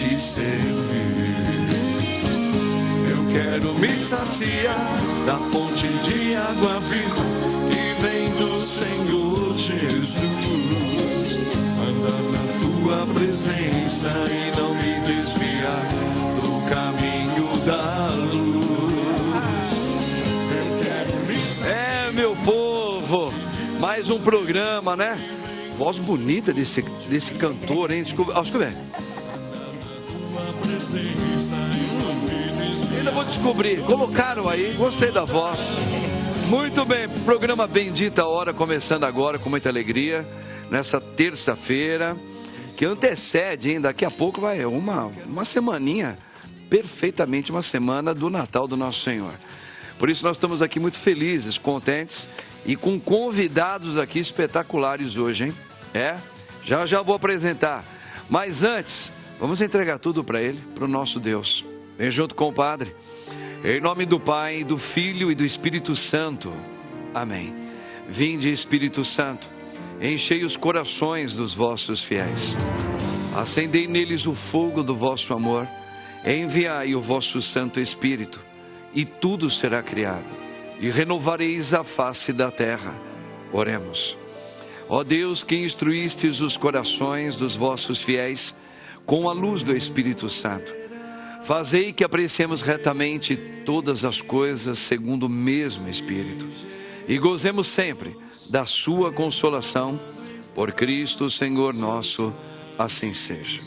te servir. Eu quero me saciar da fonte de água viva que vem do Senhor Jesus. Andar na tua presença e não me desviar do caminho da luz. Eu quero me saciar. Meu povo, mais um programa, né? Voz bonita desse cantor, hein? Desculpa. Ainda vou descobrir. Colocaram aí, gostei da voz. Muito bem, programa Bendita Hora começando agora com muita alegria, nessa terça-feira, que antecede, hein? Daqui a pouco vai uma semaninha, perfeitamente uma semana do Natal do Nosso Senhor. Por isso nós estamos aqui muito felizes, contentes e com convidados aqui espetaculares hoje, hein? Já vou apresentar. Mas antes, vamos entregar tudo para Ele, para o nosso Deus. Vem junto com o Padre. Em nome do Pai, do Filho e do Espírito Santo. Amém. Vinde, Espírito Santo, enchei os corações dos vossos fiéis. Acendei neles o fogo do vosso amor. Enviai o vosso Santo Espírito, e tudo será criado, e renovareis a face da terra. Oremos. Ó Deus, que instruístes os corações dos vossos fiéis com a luz do Espírito Santo, fazei que apreciemos retamente todas as coisas segundo o mesmo Espírito, e gozemos sempre da sua consolação, por Cristo Senhor nosso, assim seja.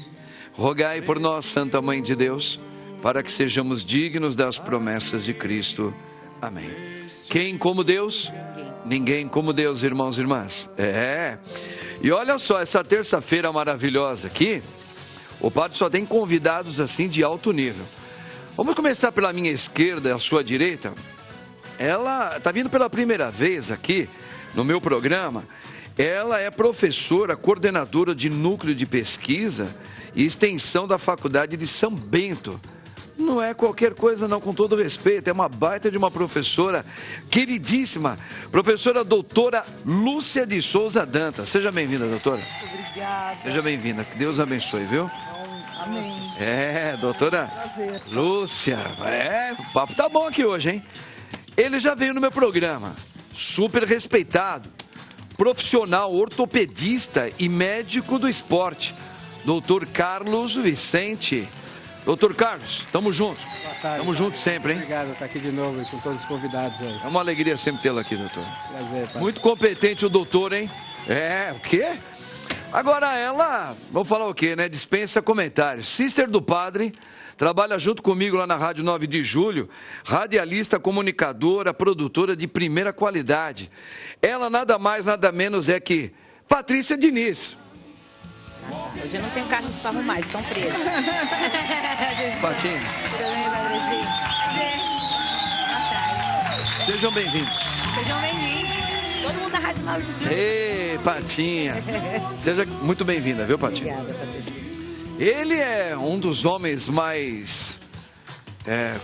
Rogai por nós, Santa Mãe de Deus, para que sejamos dignos das promessas de Cristo. Amém. Quem como Deus? Ninguém como Deus, irmãos e irmãs. E olha só, essa terça-feira maravilhosa aqui, o Padre só tem convidados assim de alto nível. Vamos começar pela minha esquerda, a sua direita. Ela está vindo pela primeira vez aqui no meu programa. Ela é professora, coordenadora de núcleo de pesquisa e extensão da Faculdade de São Bento. Não é qualquer coisa não, com todo respeito, é uma baita de uma professora queridíssima, professora doutora Lúcia de Souza Dantas. Seja bem-vinda, doutora. Obrigada. Seja bem-vinda, que Deus abençoe, viu? Amém. Doutora Prazer. Lúcia, o papo tá bom aqui hoje, hein? Ele já veio no meu programa, super respeitado, profissional, ortopedista e médico do esporte, doutor Carlos Vicente. Doutor Carlos, tamo junto. Boa tarde. Tamo junto sempre, hein? Obrigado por estar aqui de novo com todos os convidados aí. É uma alegria sempre tê-lo aqui, doutor. Prazer, pai. Muito competente o doutor, hein? O quê? Agora ela, vou falar o quê, né? Dispensa comentários. Sister do Padre, trabalha junto comigo lá na Rádio 9 de Julho, radialista, comunicadora, produtora de primeira qualidade. Ela nada mais, nada menos é que Patrícia Diniz. Hoje eu não tenho carro para arrumar, estão presos. Patinho. Sejam bem-vindos. Sejam bem-vindos. Todo mundo da Rádio 9 de Julho. Ei, Patinha. Seja muito bem-vinda, viu, Patinha? Obrigada, Patrícia. Ele é um dos homens mais...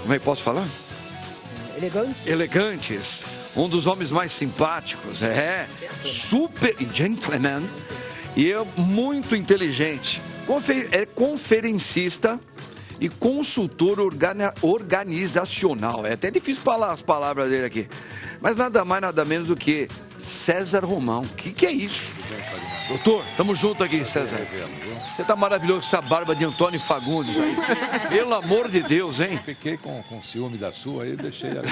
como é que posso falar? Elegante. Elegantes. Um dos homens mais simpáticos. Super gentleman. E é muito inteligente. É conferencista e consultor organizacional. É até difícil falar as palavras dele aqui. Mas nada mais, nada menos do que César Romão. O que é isso? Doutor, tamo junto aqui, César. Você tá maravilhoso com essa barba de Antônio Fagundes aí. Pelo amor de Deus, hein? Fiquei com ciúme da sua aí, deixei ali.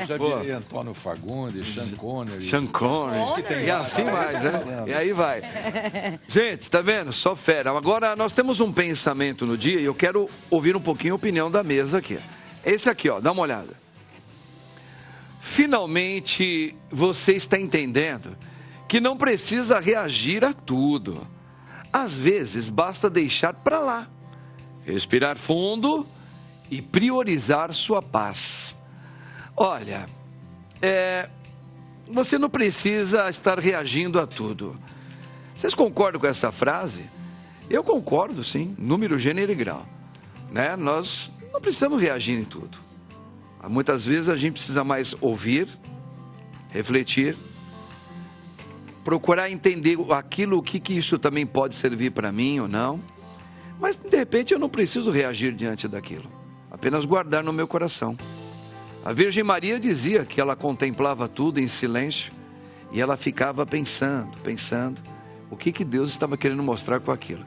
Já virei Antônio Fagundes, Sean Connery. E assim mais, né? E aí vai. Gente, tá vendo? Só fera. Agora nós temos um pensamento no dia e eu quero ouvir um pouquinho a opinião da mesa aqui. Esse aqui, ó, dá uma olhada. Finalmente você está entendendo que não precisa reagir a tudo. Às vezes basta deixar para lá, respirar fundo e priorizar sua paz. Olha, você não precisa estar reagindo a tudo. Vocês concordam com essa frase? Eu concordo, sim, número, gênero e grau. Né? Nós não precisamos reagir em tudo. Muitas vezes a gente precisa mais ouvir, refletir, procurar entender aquilo, o que isso também pode servir para mim ou não. Mas, de repente, eu não preciso reagir diante daquilo. Apenas guardar no meu coração. A Virgem Maria dizia que ela contemplava tudo em silêncio e ela ficava pensando o que Deus estava querendo mostrar com aquilo.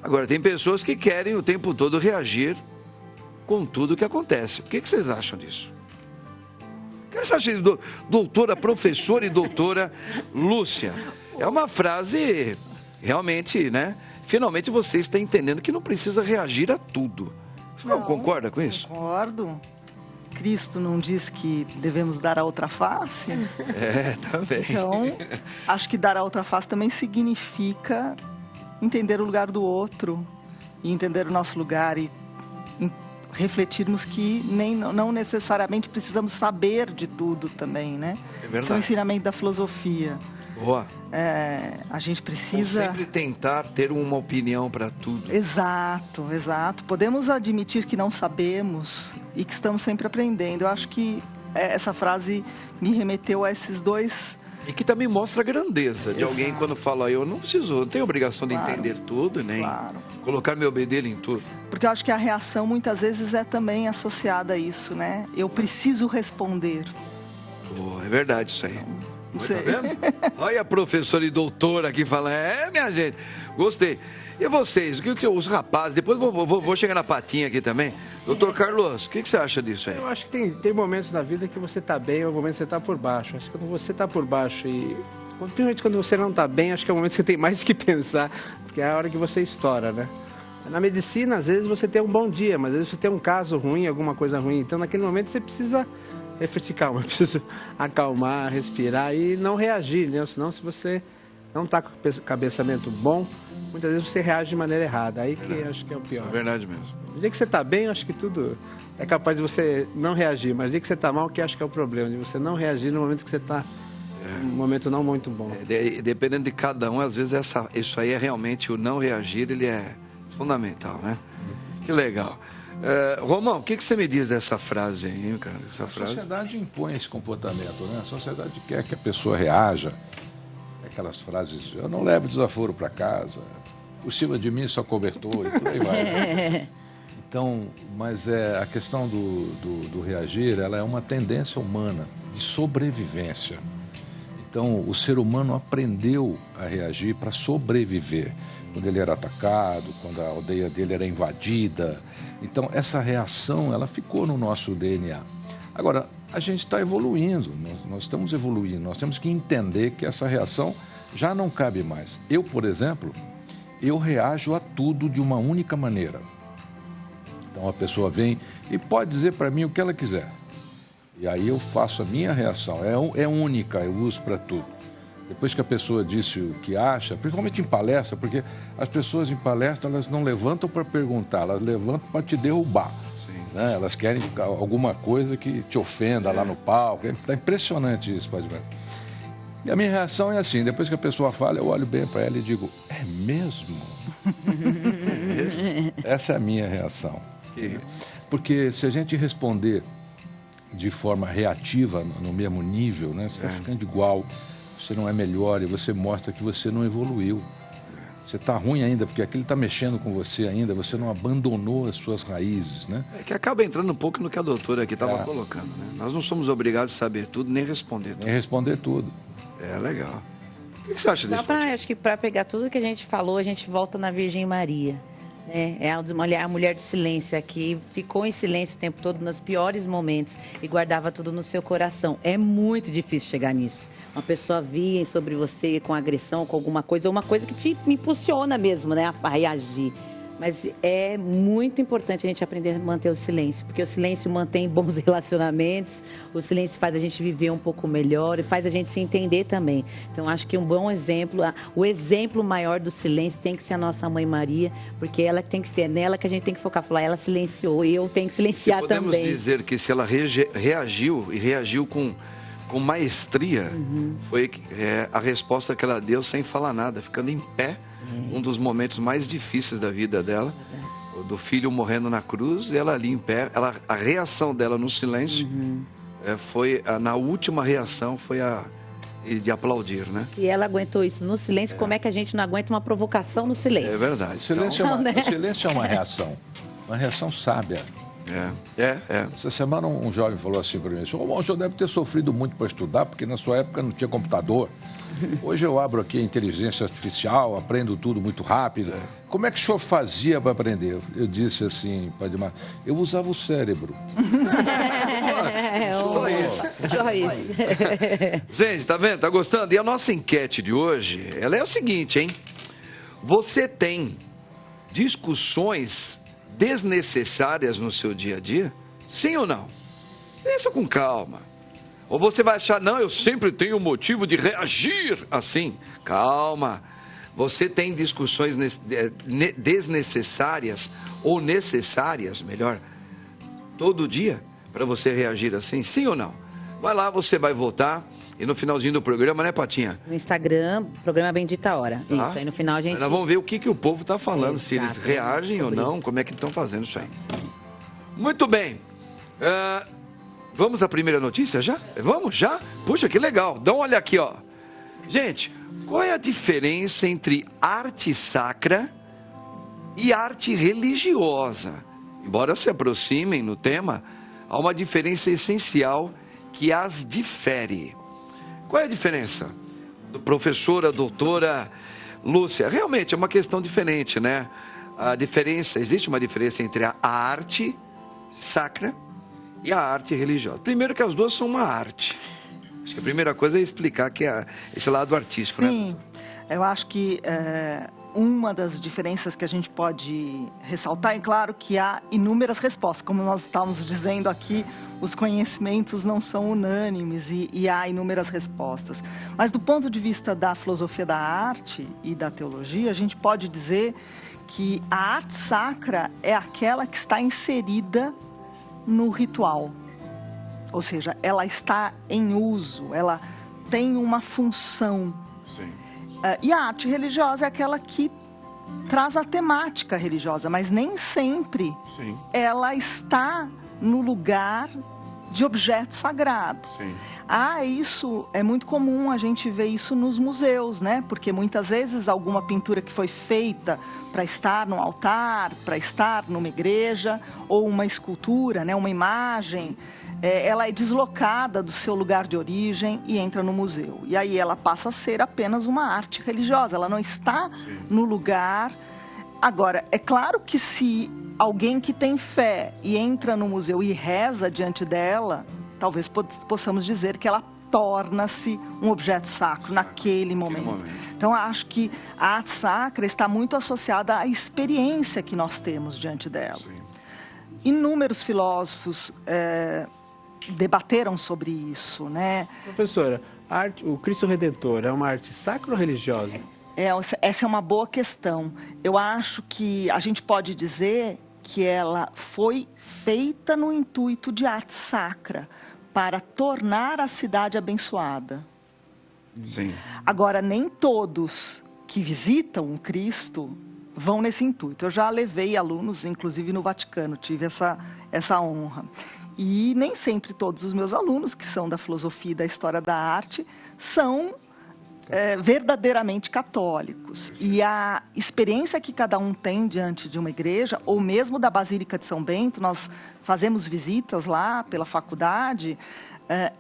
Agora, tem pessoas que querem o tempo todo reagir com tudo o que acontece. O que vocês acham disso? O que você acha de doutora, professora e doutora Lúcia? É uma frase realmente, né? Finalmente você está entendendo que não precisa reagir a tudo. Você não concorda com isso? Concordo. Cristo não diz que devemos dar a outra face? Também. Então, acho que dar a outra face também significa entender o lugar do outro, e entender o nosso lugar, e refletirmos que não necessariamente precisamos saber de tudo também, né? É verdade. Esse é o ensinamento da filosofia. Boa. A gente precisa... sempre tentar ter uma opinião para tudo. Exato. Podemos admitir que não sabemos e que estamos sempre aprendendo. Eu acho que essa frase me remeteu a esses dois... E que também mostra a grandeza de alguém quando fala, eu não tenho obrigação de entender tudo, nem colocar meu bedelho em tudo. Porque eu acho que a reação muitas vezes é também associada a isso, né? Eu preciso responder. É verdade isso aí. Tá vendo? Olha a professora e doutora aqui falando, minha gente, gostei. E vocês, os rapazes, depois vou chegar na patinha aqui também. Doutor Carlos, o que você acha disso aí? Eu acho que tem momentos na vida que você está bem, ou momentos que você está por baixo. Acho que quando você está por baixo principalmente quando você não está bem, acho que é o momento que você tem mais que pensar, porque é a hora que você estoura, né? Na medicina, às vezes você tem um bom dia, mas às vezes você tem um caso ruim, alguma coisa ruim. Então, naquele momento, você precisa refletir, calma, precisa acalmar, respirar e não reagir, né? Senão, se você não está com o pensamento bom, muitas vezes você reage de maneira errada. Aí que acho que é o pior. É verdade mesmo. No dia que você está bem, acho que tudo é capaz de você não reagir. Mas no dia que você está mal, que acho que é o problema, de você não reagir no momento que você está num momento não muito bom. Dependendo de cada um, às vezes isso aí é realmente o não reagir, ele é fundamental, né? Que legal. Romão, o que você me diz dessa frase aí, cara? A sociedade impõe esse comportamento, né? A sociedade quer que a pessoa reaja. Aquelas frases, eu não levo desaforo para casa, por cima de mim só cobertor, e por aí vai. Né? Então, mas a questão do reagir, ela é uma tendência humana de sobrevivência. Então, o ser humano aprendeu a reagir para sobreviver. Quando ele era atacado, quando a aldeia dele era invadida. Então, essa reação, ela ficou no nosso DNA. Agora, a gente está evoluindo, nós estamos evoluindo, nós temos que entender que essa reação já não cabe mais. Eu, por exemplo, eu reajo a tudo de uma única maneira. Então, a pessoa vem e pode dizer para mim o que ela quiser. E aí eu faço a minha reação, é única, eu uso para tudo. Depois que a pessoa disse o que acha, principalmente em palestra, porque as pessoas em palestra, elas não levantam para perguntar, elas levantam para te derrubar. Né? Elas querem alguma coisa que te ofenda lá no palco. Está impressionante isso, pode ver. E a minha reação é assim, depois que a pessoa fala, eu olho bem para ela e digo, é mesmo? Essa é a minha reação. Porque se a gente responder de forma reativa, no mesmo nível, né? Você está ficando igual, você não é melhor e você mostra que você não evoluiu. Você está ruim ainda, porque aquilo está mexendo com você ainda, você não abandonou as suas raízes, né? É que acaba entrando um pouco no que a doutora aqui estava colocando, né? Nós não somos obrigados a saber tudo, nem responder tudo. Nem responder tudo. É, legal. O que você acha disso? Acho que para pegar tudo que a gente falou, a gente volta na Virgem Maria. É a mulher do silêncio aqui, ficou em silêncio o tempo todo nos piores momentos e guardava tudo no seu coração. É muito difícil chegar nisso. Uma pessoa vir sobre você com agressão, com alguma coisa, ou uma coisa que te impulsiona mesmo, né, a reagir. Mas é muito importante a gente aprender a manter o silêncio, porque o silêncio mantém bons relacionamentos, o silêncio faz a gente viver um pouco melhor e faz a gente se entender também. Então, acho que um bom exemplo, o exemplo maior do silêncio tem que ser a nossa Mãe Maria, porque ela tem que ser nela que a gente tem que focar, falar, ela silenciou e eu tenho que silenciar também. Podemos dizer que se ela reagiu e reagiu com maestria, foi a resposta que ela deu sem falar nada, ficando em pé. Um dos momentos mais difíceis da vida dela, do filho morrendo na cruz, e ela ali em pé, a reação dela no silêncio foi, na última reação, foi a e de aplaudir, né? Se ela aguentou isso no silêncio, como é que a gente não aguenta uma provocação no silêncio? É verdade. O silêncio, o silêncio é uma reação sábia. Essa semana um jovem falou assim para mim, o senhor deve ter sofrido muito para estudar, porque na sua época não tinha computador. Hoje eu abro aqui a inteligência artificial, aprendo tudo muito rápido. Como é que o senhor fazia para aprender? Eu disse assim, Padre Márcio, eu usava o cérebro. Só isso. Só isso. Gente, tá vendo? Tá gostando? E a nossa enquete de hoje, ela é o seguinte, hein? Você tem discussões desnecessárias no seu dia a dia? Sim ou não? Pensa com calma. Ou você vai achar, não, eu sempre tenho motivo de reagir assim. Calma. Você tem discussões desnecessárias ou necessárias, melhor, todo dia para você reagir assim? Sim ou não? Vai lá, você vai votar. E no finalzinho do programa, né, Patinha? No Instagram, programa Bendita Hora. Tá. Isso, aí no final a gente... Nós vamos ver o que o povo está falando, se eles Exato. reagem ou não, como é que estão fazendo isso aí. Muito bem. Vamos à primeira notícia já? Vamos já? Puxa, que legal. Dá uma olhada aqui, ó. Gente, qual é a diferença entre arte sacra e arte religiosa? Embora se aproximem no tema, há uma diferença essencial que as difere. Qual é a diferença? Professora, doutora Lúcia, realmente é uma questão diferente, né? Existe uma diferença entre a arte sacra e a arte religiosa. Primeiro que as duas são uma arte. Acho que a primeira coisa é explicar que é esse lado artístico, né? Sim, eu acho que uma das diferenças que a gente pode ressaltar, é claro que há inúmeras respostas. Como nós estávamos dizendo aqui, os conhecimentos não são unânimes e há inúmeras respostas. Mas do ponto de vista da filosofia da arte e da teologia, a gente pode dizer que a arte sacra é aquela que está inserida no ritual. Ou seja, ela está em uso, ela tem uma função. Sim. E a arte religiosa é aquela que traz a temática religiosa, mas nem sempre Sim. ela está no lugar de objeto sagrado. Sim. Isso é muito comum, a gente vê isso nos museus, né? Porque muitas vezes alguma pintura que foi feita para estar num altar, para estar numa igreja, ou uma escultura, né? Uma imagem, ela é deslocada do seu lugar de origem e entra no museu. E aí ela passa a ser apenas uma arte religiosa, ela não está no lugar. Agora, é claro que se alguém que tem fé e entra no museu e reza diante dela, talvez possamos dizer que ela torna-se um objeto sacro naquele momento. Então, acho que a arte sacra está muito associada à experiência que nós temos diante dela. Sim. Inúmeros filósofos debateram sobre isso, né? Professora, o Cristo Redentor é uma arte sacra ou religiosa? Essa é uma boa questão. Eu acho que a gente pode dizer que ela foi feita no intuito de arte sacra, para tornar a cidade abençoada. Sim. Agora, nem todos que visitam o Cristo vão nesse intuito. Eu já levei alunos, inclusive no Vaticano, tive essa honra. E nem sempre todos os meus alunos, que são da filosofia e da história da arte, são verdadeiramente católicos. E a experiência que cada um tem diante de uma igreja, ou mesmo da Basílica de São Bento, nós fazemos visitas lá pela faculdade,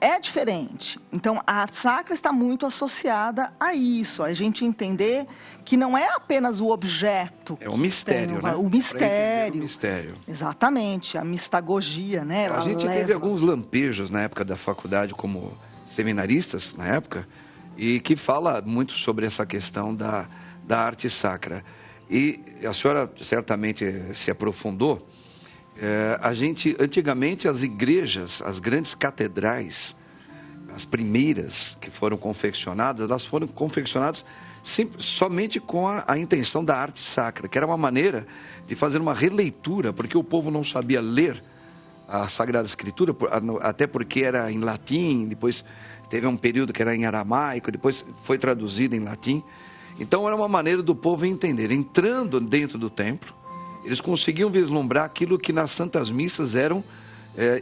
é diferente. Então, a arte sacra está muito associada a isso, a gente entender que não é apenas o objeto. É o mistério, né? O mistério. O mistério. Exatamente, a mistagogia, né? A gente teve alguns lampejos na época da faculdade, como seminaristas, na época, e que fala muito sobre essa questão da arte sacra. E a senhora certamente se aprofundou. Antigamente, as igrejas, as grandes catedrais, as primeiras que foram confeccionadas, elas foram confeccionadas somente com a intenção da arte sacra, que era uma maneira de fazer uma releitura, porque o povo não sabia ler a Sagrada Escritura, até porque era em latim, depois teve um período que era em aramaico, depois foi traduzido em latim. Então era uma maneira do povo entender. Entrando dentro do templo, eles conseguiam vislumbrar aquilo que nas santas missas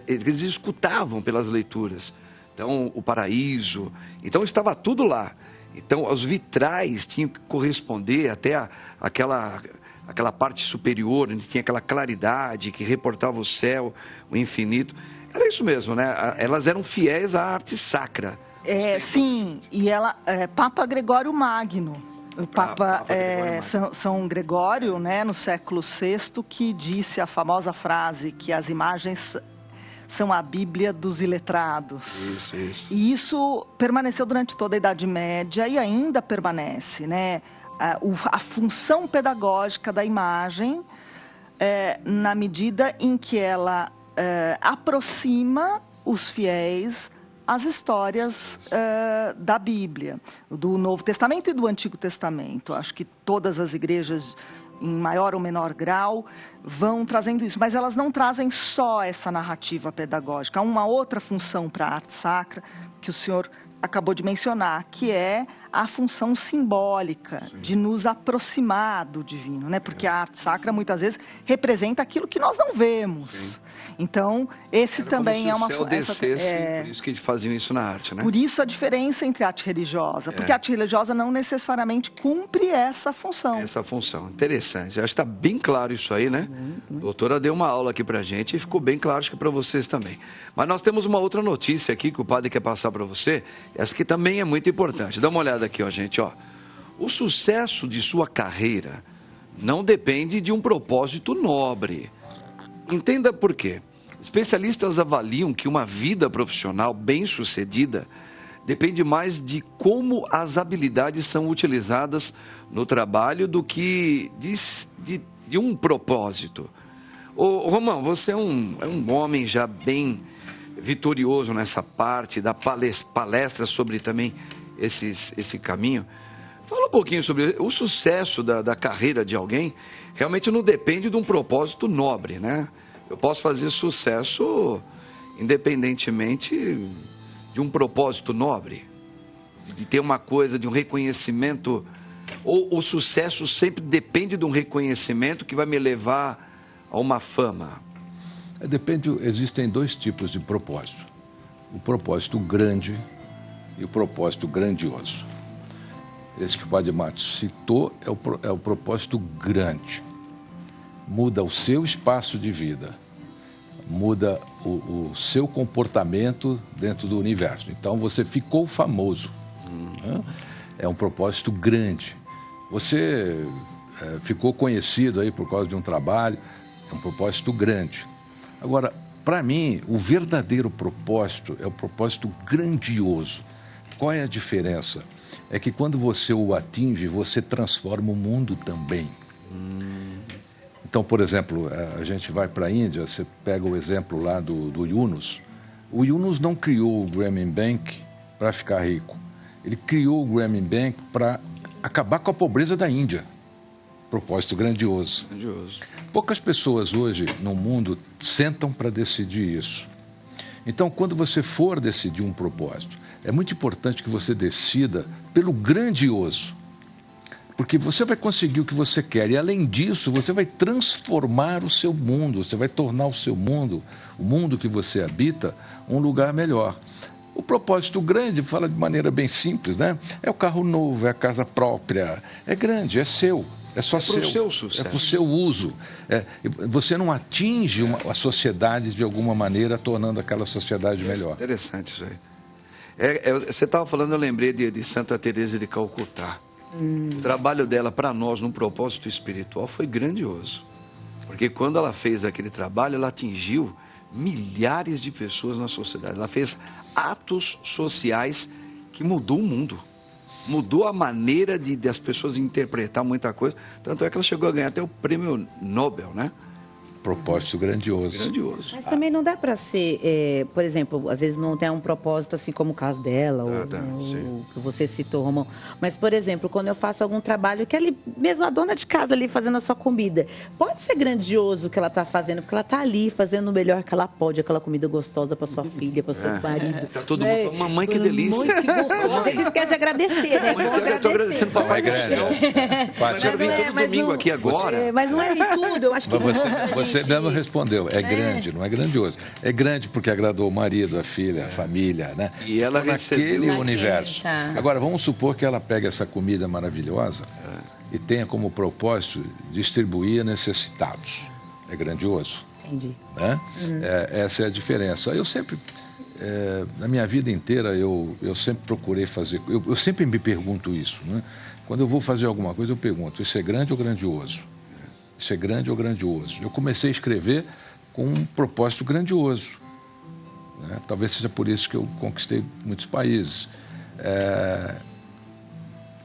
eles escutavam pelas leituras. Então, o paraíso. Então, estava tudo lá. Então, os vitrais tinham que corresponder até aquela parte superior, onde tinha aquela claridade que reportava o céu, o infinito. Era isso mesmo, né? Elas eram fiéis à arte sacra. Sim, e ela, Papa Gregório Magno, o Papa São Gregório, né, no século VI, que disse a famosa frase que as imagens são a Bíblia dos iletrados. Isso. E isso permaneceu durante toda a Idade Média e ainda permanece, né? A função pedagógica da imagem, na medida em que ela aproxima os fiéis às histórias da Bíblia, do Novo Testamento e do Antigo Testamento. Acho que todas as igrejas, em maior ou menor grau, vão trazendo isso, mas elas não trazem só essa narrativa pedagógica. Há uma outra função para a arte sacra que o senhor acabou de mencionar, que é a função simbólica, sim, de nos aproximar do divino, né? Porque a arte sacra muitas vezes representa aquilo que nós não vemos. Sim. Então, esse era também como se é uma o céu descesse, por isso que eles faziam isso na arte, né? Por isso a diferença entre a arte religiosa, porque a arte religiosa não necessariamente cumpre essa função. Essa função, interessante. Acho que está bem claro isso aí, né? A doutora deu uma aula aqui pra gente e ficou bem claro, acho que para vocês também. Mas nós temos uma outra notícia aqui que o padre quer passar para você, essa que também é muito importante. Dá uma olhada aqui, ó, gente, ó. O sucesso de sua carreira não depende de um propósito nobre. Entenda por quê. Especialistas avaliam que uma vida profissional bem-sucedida depende mais de como as habilidades são utilizadas no trabalho do que de um propósito. Ô, Romão, você é um homem já bem vitorioso nessa parte, da palestra sobre também esse caminho. Fala um pouquinho sobre o sucesso da carreira de alguém. Realmente não depende de um propósito nobre, né? Eu posso fazer sucesso independentemente de um propósito nobre, de ter uma coisa, de um reconhecimento, ou o sucesso sempre depende de um reconhecimento que vai me levar a uma fama? Existem dois tipos de propósito. O propósito grande e o propósito grandioso. Esse que o Padre Matos citou é o propósito grande. Muda o seu espaço de vida, muda o seu comportamento dentro do universo. Então você ficou famoso. Né? É um propósito grande. Você ficou conhecido aí por causa de um trabalho, é um propósito grande. Agora, para mim, o verdadeiro propósito é o propósito grandioso. Qual é a diferença? É que quando você o atinge, você transforma o mundo também. Então, por exemplo, a gente vai para a Índia, você pega o exemplo lá do Yunus. O Yunus não criou o Grameen Bank para ficar rico. Ele criou o Grameen Bank para acabar com a pobreza da Índia. Propósito grandioso. Poucas pessoas hoje no mundo sentam para decidir isso. Então, quando você for decidir um propósito, é muito importante que você decida pelo grandioso. Porque você vai conseguir o que você quer e, além disso, você vai transformar o seu mundo, você vai tornar o seu mundo, o mundo que você habita, um lugar melhor. O propósito grande fala de maneira bem simples, né? É o carro novo, é a casa própria, é grande, é seu, é só seu. É para o seu sucesso. É para o seu uso. Você não atinge a sociedade de alguma maneira, tornando aquela sociedade melhor. Interessante isso aí. Você estava falando, eu lembrei de Santa Teresa de Calcutá. O trabalho dela para nós, num propósito espiritual, foi grandioso. Porque quando ela fez aquele trabalho, ela atingiu milhares de pessoas na sociedade. Ela fez atos sociais que mudou o mundo. Mudou a maneira das pessoas interpretar muita coisa. Tanto é que ela chegou a ganhar até o prêmio Nobel, né? Propósito grandioso. Mas também não dá para ser, por exemplo, às vezes não tem um propósito assim como o caso dela, ou que você citou, Romão. Mas, por exemplo, quando eu faço algum trabalho que ali, mesmo a dona de casa ali fazendo a sua comida, pode ser grandioso o que ela está fazendo, porque ela está ali fazendo o melhor que ela pode, aquela comida gostosa para sua filha, para seu marido. Tá todo mundo falando, mamãe, que delícia. Mãe, que gostoso. Vocês esquecem de agradecer, né? Eu estou agradecendo papai grande. Eu quero vir todo domingo aqui agora. Mas não é de tudo, eu acho que... Você mesmo respondeu, é grande, não é grandioso. É grande porque agradou o marido, a filha, a família, né? E ela recebeu naquele universo. Tá. Agora, vamos supor que ela pegue essa comida maravilhosa e tenha como propósito distribuir a necessitados. É grandioso. Entendi. Né? Essa é a diferença. Eu sempre, na minha vida inteira, eu sempre procurei fazer... Eu sempre me pergunto isso, né? Quando eu vou fazer alguma coisa, eu pergunto, isso é grande ou grandioso? Isso é grande ou grandioso? Eu comecei a escrever com um propósito grandioso. Né? Talvez seja por isso que eu conquistei muitos países.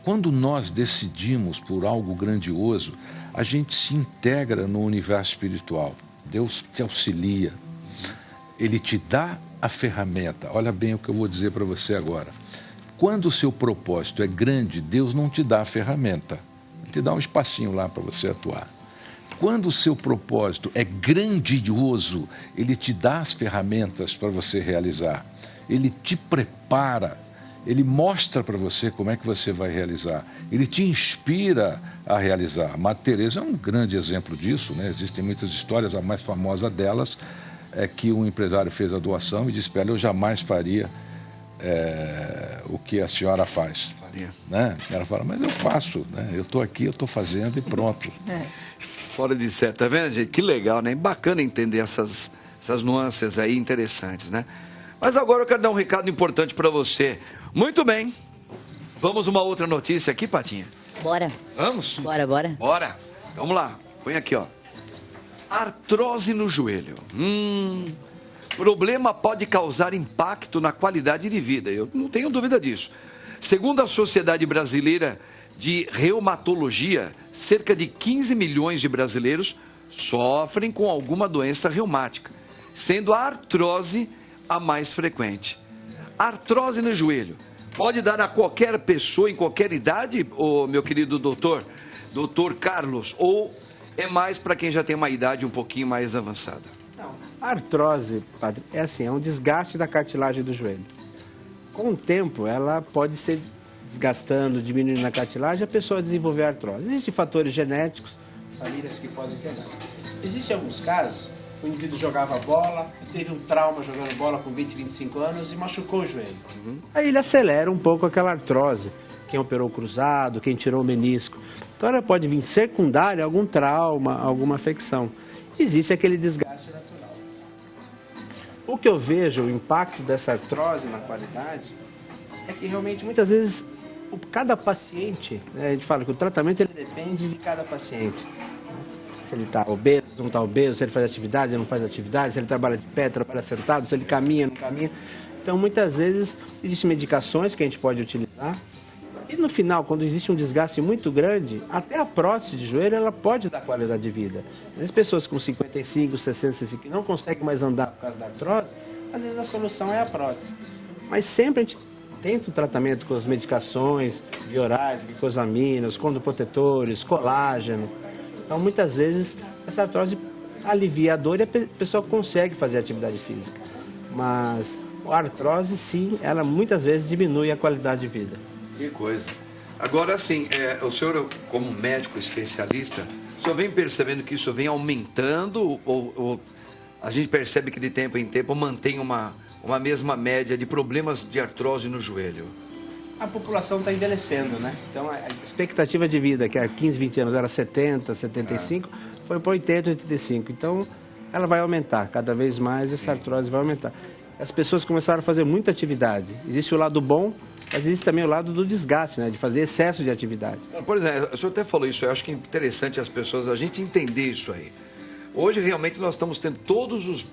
Quando nós decidimos por algo grandioso, a gente se integra no universo espiritual. Deus te auxilia. Ele te dá a ferramenta. Olha bem o que eu vou dizer para você agora. Quando o seu propósito é grande, Deus não te dá a ferramenta. Ele te dá um espacinho lá para você atuar. Quando o seu propósito é grandioso, Ele te dá as ferramentas para você realizar. Ele te prepara, Ele mostra para você como é que você vai realizar. Ele te inspira a realizar. Madre Teresa é um grande exemplo disso, né? Existem muitas histórias, a mais famosa delas é que um empresário fez a doação e disse para ela, eu jamais faria o que a senhora faz. Né? Ela fala, mas eu faço, né? Eu estou aqui, eu estou fazendo e pronto. Fora de sério, tá vendo, gente? Que legal, né? Bacana entender essas nuances aí interessantes, né? Mas agora eu quero dar um recado importante para você. Muito bem. Vamos uma outra notícia aqui, Patinha? Bora. Vamos? Bora. Bora. Vamos lá. Põe aqui, ó. Artrose no joelho. Problema pode causar impacto na qualidade de vida. Eu não tenho dúvida disso. Segundo a Sociedade Brasileira de Reumatologia, cerca de 15 milhões de brasileiros sofrem com alguma doença reumática, sendo a artrose a mais frequente. Artrose no joelho pode dar a qualquer pessoa em qualquer idade, meu querido doutor Carlos, ou é mais para quem já tem uma idade um pouquinho mais avançada? Não, a artrose, padre, é assim, é um desgaste da cartilagem do joelho. Com o tempo, ela pode ser desgastando, diminuindo a cartilagem, a pessoa desenvolver artrose. Existem fatores genéticos, famílias que podem ter. Existem alguns casos, o indivíduo jogava bola, teve um trauma jogando bola com 20, 25 anos e machucou o joelho. Aí ele acelera um pouco aquela artrose. Quem operou o cruzado, quem tirou o menisco. Então ela pode vir secundária a algum trauma, alguma afecção. Existe aquele desgaste natural. O que eu vejo, o impacto dessa artrose na qualidade, é que realmente muitas vezes cada paciente, né, a gente fala que o tratamento ele depende de cada paciente. Se ele está obeso, se não está obeso, se ele faz atividade, se ele não faz atividade, se ele trabalha de pé, trabalha sentado, se ele caminha, não caminha. Então muitas vezes existem medicações que a gente pode utilizar. E no final, quando existe um desgaste muito grande, até a prótese de joelho ela pode dar qualidade de vida. Às vezes pessoas com 55, 60, 65 que não conseguem mais andar por causa da artrose, às vezes a solução é a prótese. Mas sempre a gente tenta o tratamento com as medicações biorais, glicosaminas, condoprotetores, colágeno. Então muitas vezes essa artrose alivia a dor e a pessoa consegue fazer atividade física. Mas a artrose sim, ela muitas vezes diminui a qualidade de vida. Que coisa. Agora, assim, o senhor, como médico especialista, o senhor vem percebendo que isso vem aumentando ou a gente percebe que de tempo em tempo mantém uma mesma média de problemas de artrose no joelho? A população está envelhecendo, né? Então, a expectativa de vida, que há 15, 20 anos era 70, 75, foi para 80, 85. Então, ela vai aumentar. Cada vez mais essa artrose vai aumentar. As pessoas começaram a fazer muita atividade. Existe o lado bom, mas existe também o lado do desgaste, né? De fazer excesso de atividade. Por exemplo, o senhor até falou isso, eu acho que é interessante as pessoas, a gente entender isso aí. Hoje, realmente, nós estamos tendo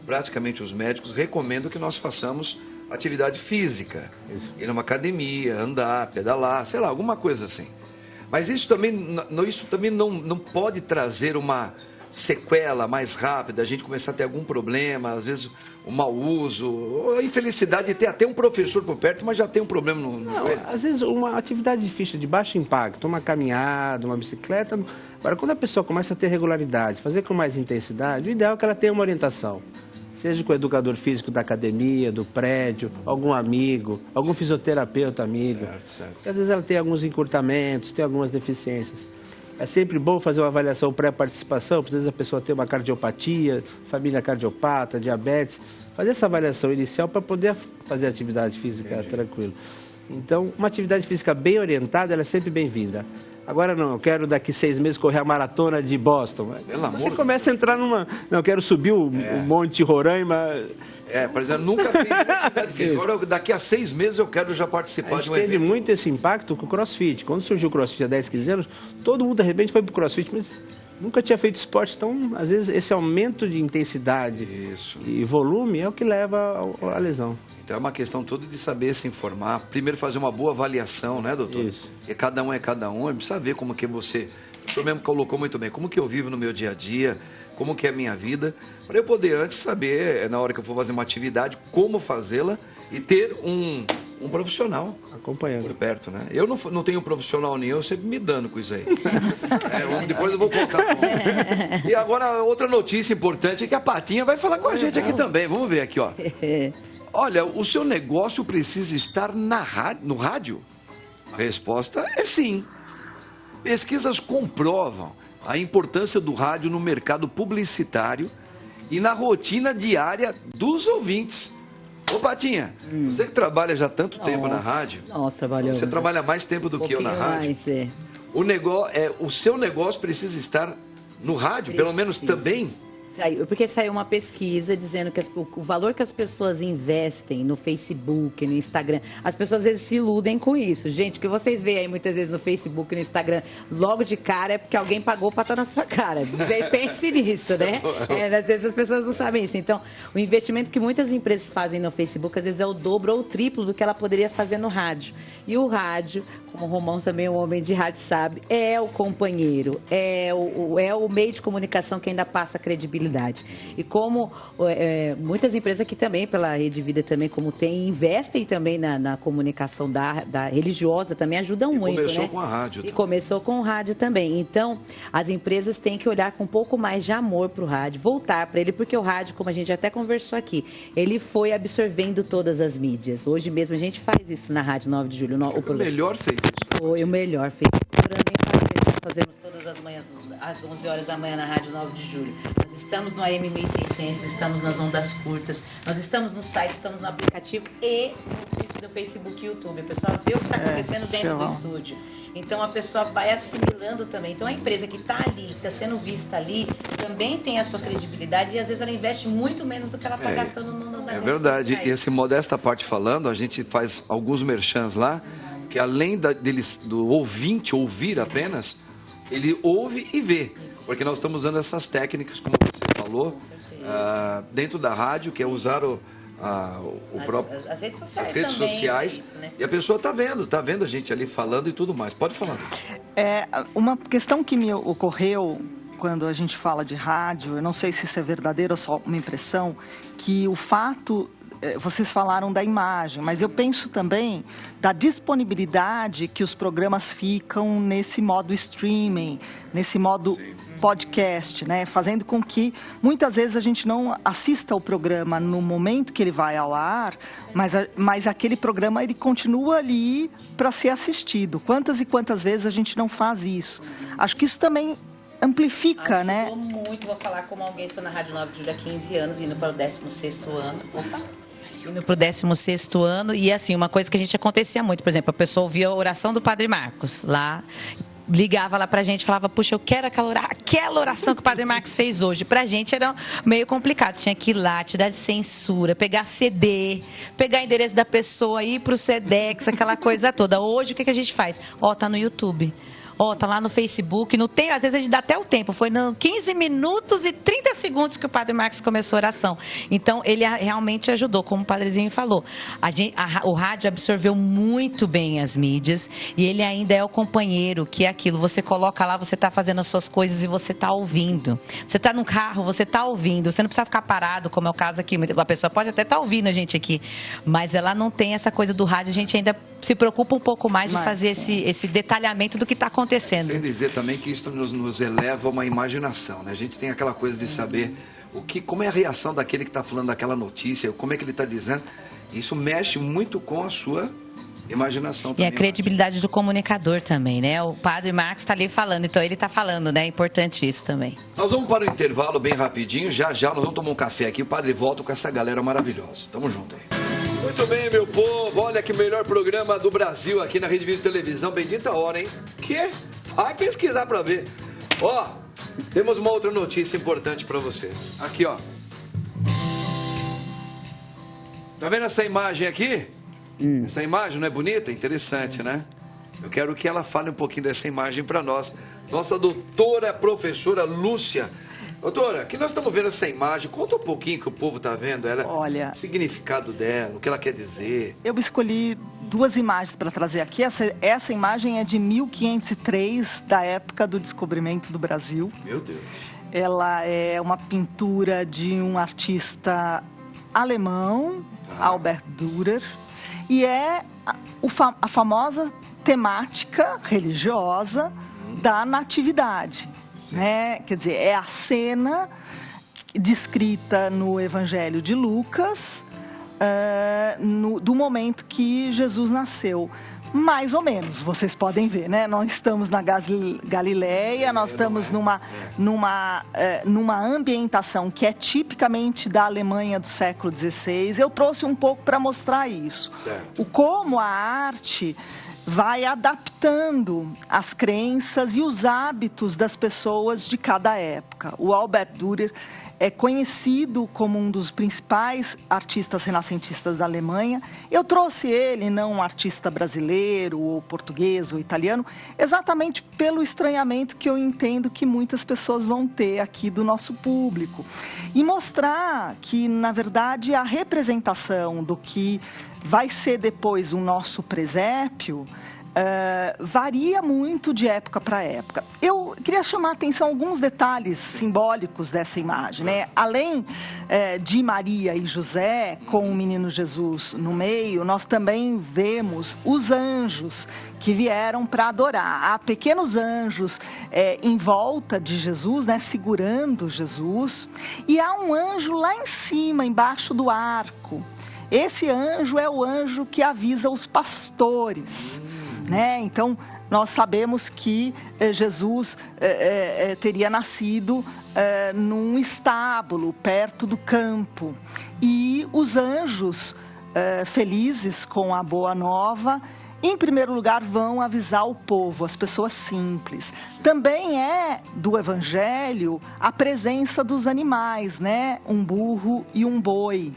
praticamente os médicos recomendam que nós façamos atividade física. Ir numa academia, andar, pedalar, sei lá, alguma coisa assim. Mas isso também não pode trazer uma sequela mais rápida, a gente começar a ter algum problema, às vezes um mau uso, ou a infelicidade de ter até um professor por perto, mas já tem um problema no joelho. Às vezes uma atividade física de baixo impacto, uma caminhada, uma bicicleta. Agora, quando a pessoa começa a ter regularidade, fazer com mais intensidade, o ideal é que ela tenha uma orientação. Seja com o educador físico da academia, do prédio, algum amigo, algum fisioterapeuta amigo. Certo. Porque às vezes ela tem alguns encurtamentos, tem algumas deficiências. É sempre bom fazer uma avaliação pré-participação, às vezes a pessoa tem uma cardiopatia, família cardiopata, diabetes. Fazer essa avaliação inicial para poder fazer atividade física tranquilo. Então, uma atividade física bem orientada, ela é sempre bem-vinda. Agora não, eu quero daqui 6 meses correr a maratona de Boston. Você começa a entrar numa... Não, eu quero subir o Monte Roraima. Por exemplo, nunca fiz atividade física. Agora, daqui a 6 meses eu quero já participar de um evento. Teve muito esse impacto com o CrossFit. Quando surgiu o CrossFit há 10, 15 anos, todo mundo de repente foi para o CrossFit, mas nunca tinha feito esporte. Então, às vezes, esse aumento de intensidade e volume é o que leva à lesão. Então é uma questão toda de saber se informar. Primeiro fazer uma boa avaliação, né, doutor? Isso. Porque cada um é cada um. Eu preciso saber como que você... O senhor mesmo colocou muito bem. Como que eu vivo no meu dia a dia, como que é a minha vida, para eu poder antes saber, na hora que eu for fazer uma atividade, como fazê-la e ter um profissional acompanhando por perto, né? Eu não tenho profissional nenhum, eu sempre me dando com isso aí. Depois eu vou contar. E agora, outra notícia importante é que a Patinha vai falar com a gente aqui também. Vamos ver aqui, ó. Olha, o seu negócio precisa estar no rádio? A resposta é sim. Pesquisas comprovam a importância do rádio no mercado publicitário e na rotina diária dos ouvintes. Ô, Patinha, você que trabalha já há tanto tempo na rádio. Nós trabalhamos. Você trabalha mais tempo do que eu na rádio. O seu negócio precisa estar no rádio, pelo menos também. Porque saiu uma pesquisa dizendo que o valor que as pessoas investem no Facebook, no Instagram, as pessoas às vezes se iludem com isso. Gente, o que vocês veem aí muitas vezes no Facebook e no Instagram, logo de cara é porque alguém pagou para estar na sua cara. Pense nisso, né? Às vezes as pessoas não sabem isso. Então, o investimento que muitas empresas fazem no Facebook, às vezes é o dobro ou o triplo do que ela poderia fazer no rádio. E o rádio, como o Romão também, um homem de rádio, sabe, é o companheiro, é o meio de comunicação que ainda passa credibilidade. E como muitas empresas aqui também, pela Rede Vida também, como tem, investem também na comunicação da religiosa, também ajudam muito, né? Começou com a rádio. E começou com o rádio também. Então, as empresas têm que olhar com um pouco mais de amor para o rádio, voltar para ele, porque o rádio, como a gente até conversou aqui, ele foi absorvendo todas as mídias. Hoje mesmo a gente faz isso na Rádio 9 de Julho. O melhor fez isso. Foi o melhor fez isso. Nós fazemos todas as manhãs, às 11 horas da manhã na Rádio 9 de Julho. Nós estamos no AM 1600, estamos nas ondas curtas, nós estamos no site, estamos no aplicativo e no Facebook e YouTube. A pessoa vê o que está acontecendo dentro do estúdio. Então a pessoa vai assimilando também. Então a empresa que está ali, que está sendo vista ali, também tem a sua credibilidade e às vezes ela investe muito menos do que ela está gastando nas redes verdade. sociais. E esse modesta parte falando, a gente faz alguns merchans lá, que além do ouvinte ouvir apenas, ele ouve e vê. Porque nós estamos usando essas técnicas, como você falou, dentro da rádio, que é usar as redes sociais. As redes sociais. Isso, né? E a pessoa está vendo a gente ali falando e tudo mais. Pode falar. Uma questão que me ocorreu quando a gente fala de rádio, eu não sei se isso é verdadeiro ou só uma impressão, que o fato... Vocês falaram da imagem, mas eu penso também da disponibilidade que os programas ficam nesse modo streaming, nesse modo podcast, né? Fazendo com muitas vezes a gente não assista o programa no momento que ele vai ao ar, mas aquele programa ele continua ali para ser assistido. Quantas e quantas vezes a gente não faz isso? Acho que isso também amplifica, né? Muito, vou falar como alguém, estou na Rádio 9 de Julho há 15 anos, indo para o 16º ano. Indo para o 16º ano, e assim, uma coisa que a gente acontecia muito, por exemplo, a pessoa ouvia a oração do Padre Marcos lá, ligava lá pra gente, falava, puxa, eu quero aquela oração que o Padre Marcos fez hoje. Pra gente era meio complicado, tinha que ir lá, tirar de censura, pegar CD, pegar endereço da pessoa, ir pro Sedex, aquela coisa toda. Hoje, o que a gente faz? Tá no YouTube. Tá lá no Facebook, não tem, às vezes a gente dá até o tempo, foi 15 minutos e 30 segundos que o Padre Marcos começou a oração. Então, ele realmente ajudou, como o Padrezinho falou. O rádio absorveu muito bem as mídias e ele ainda é o companheiro, que é aquilo, você coloca lá, você está fazendo as suas coisas e você está ouvindo. Você está no carro, você está ouvindo, você não precisa ficar parado, como é o caso aqui. A pessoa pode até estar ouvindo a gente aqui, mas ela não tem essa coisa do rádio, a gente ainda se preocupa um pouco mais de fazer esse detalhamento do que está acontecendo. Sem dizer também que isso nos eleva a uma imaginação, né? A gente tem aquela coisa de saber como é a reação daquele que está falando daquela notícia, como é que ele está dizendo. Isso mexe muito com a sua Imaginação E também. a credibilidade do comunicador também, né? O padre Marcos está ali falando, então ele está falando, né? É importante isso também. Nós vamos para o intervalo bem rapidinho, já nós vamos tomar um café aqui, o padre volta com essa galera maravilhosa. Tamo junto aí. Muito bem, meu povo, olha que melhor programa do Brasil aqui na Rede Vida Televisão, bendita hora, hein? Que? Vai pesquisar para ver. Ó, temos uma outra notícia importante para você. Aqui, ó. Tá vendo essa imagem aqui? Essa imagem não é bonita? Interessante, né? Eu quero que ela fale um pouquinho dessa imagem para nós. Nossa doutora professora Lúcia. Doutora, que nós estamos vendo essa imagem. Conta um pouquinho que o povo está vendo. Olha, o significado dela, o que ela quer dizer. Eu escolhi 2 imagens para trazer aqui. Essa imagem é de 1503, da época do descobrimento do Brasil. Meu Deus. Ela é uma pintura de um artista alemão, Albert Dürer. E é a famosa temática religiosa da natividade, né? Quer dizer, é a cena descrita no Evangelho de Lucas do momento que Jesus nasceu. Mais ou menos, vocês podem ver, né? Nós estamos na Galileia, nós estamos numa ambientação que é tipicamente da Alemanha do século XVI. Eu trouxe um pouco para mostrar isso. Certo. Como a arte vai adaptando as crenças e os hábitos das pessoas de cada época. O Albert Dürer é conhecido como um dos principais artistas renascentistas da Alemanha. Eu trouxe ele, não um artista brasileiro, ou português, ou italiano, exatamente pelo estranhamento que eu entendo que muitas pessoas vão ter aqui do nosso público. E mostrar que, na verdade, a representação do que vai ser depois o nosso presépio varia muito de época para época. Eu queria chamar a atenção a alguns detalhes simbólicos dessa imagem, né? Além de Maria e José com o menino Jesus no meio, nós também vemos os anjos que vieram para adorar. Há pequenos anjos em volta de Jesus, né? Segurando Jesus, e há um anjo lá em cima, embaixo do arco. Esse anjo é o anjo que avisa os pastores, né? Então, nós sabemos que Jesus teria nascido num estábulo, perto do campo. E os anjos, felizes com a boa nova, em primeiro lugar vão avisar o povo, as pessoas simples. Também é do Evangelho a presença dos animais, né? Um burro e um boi,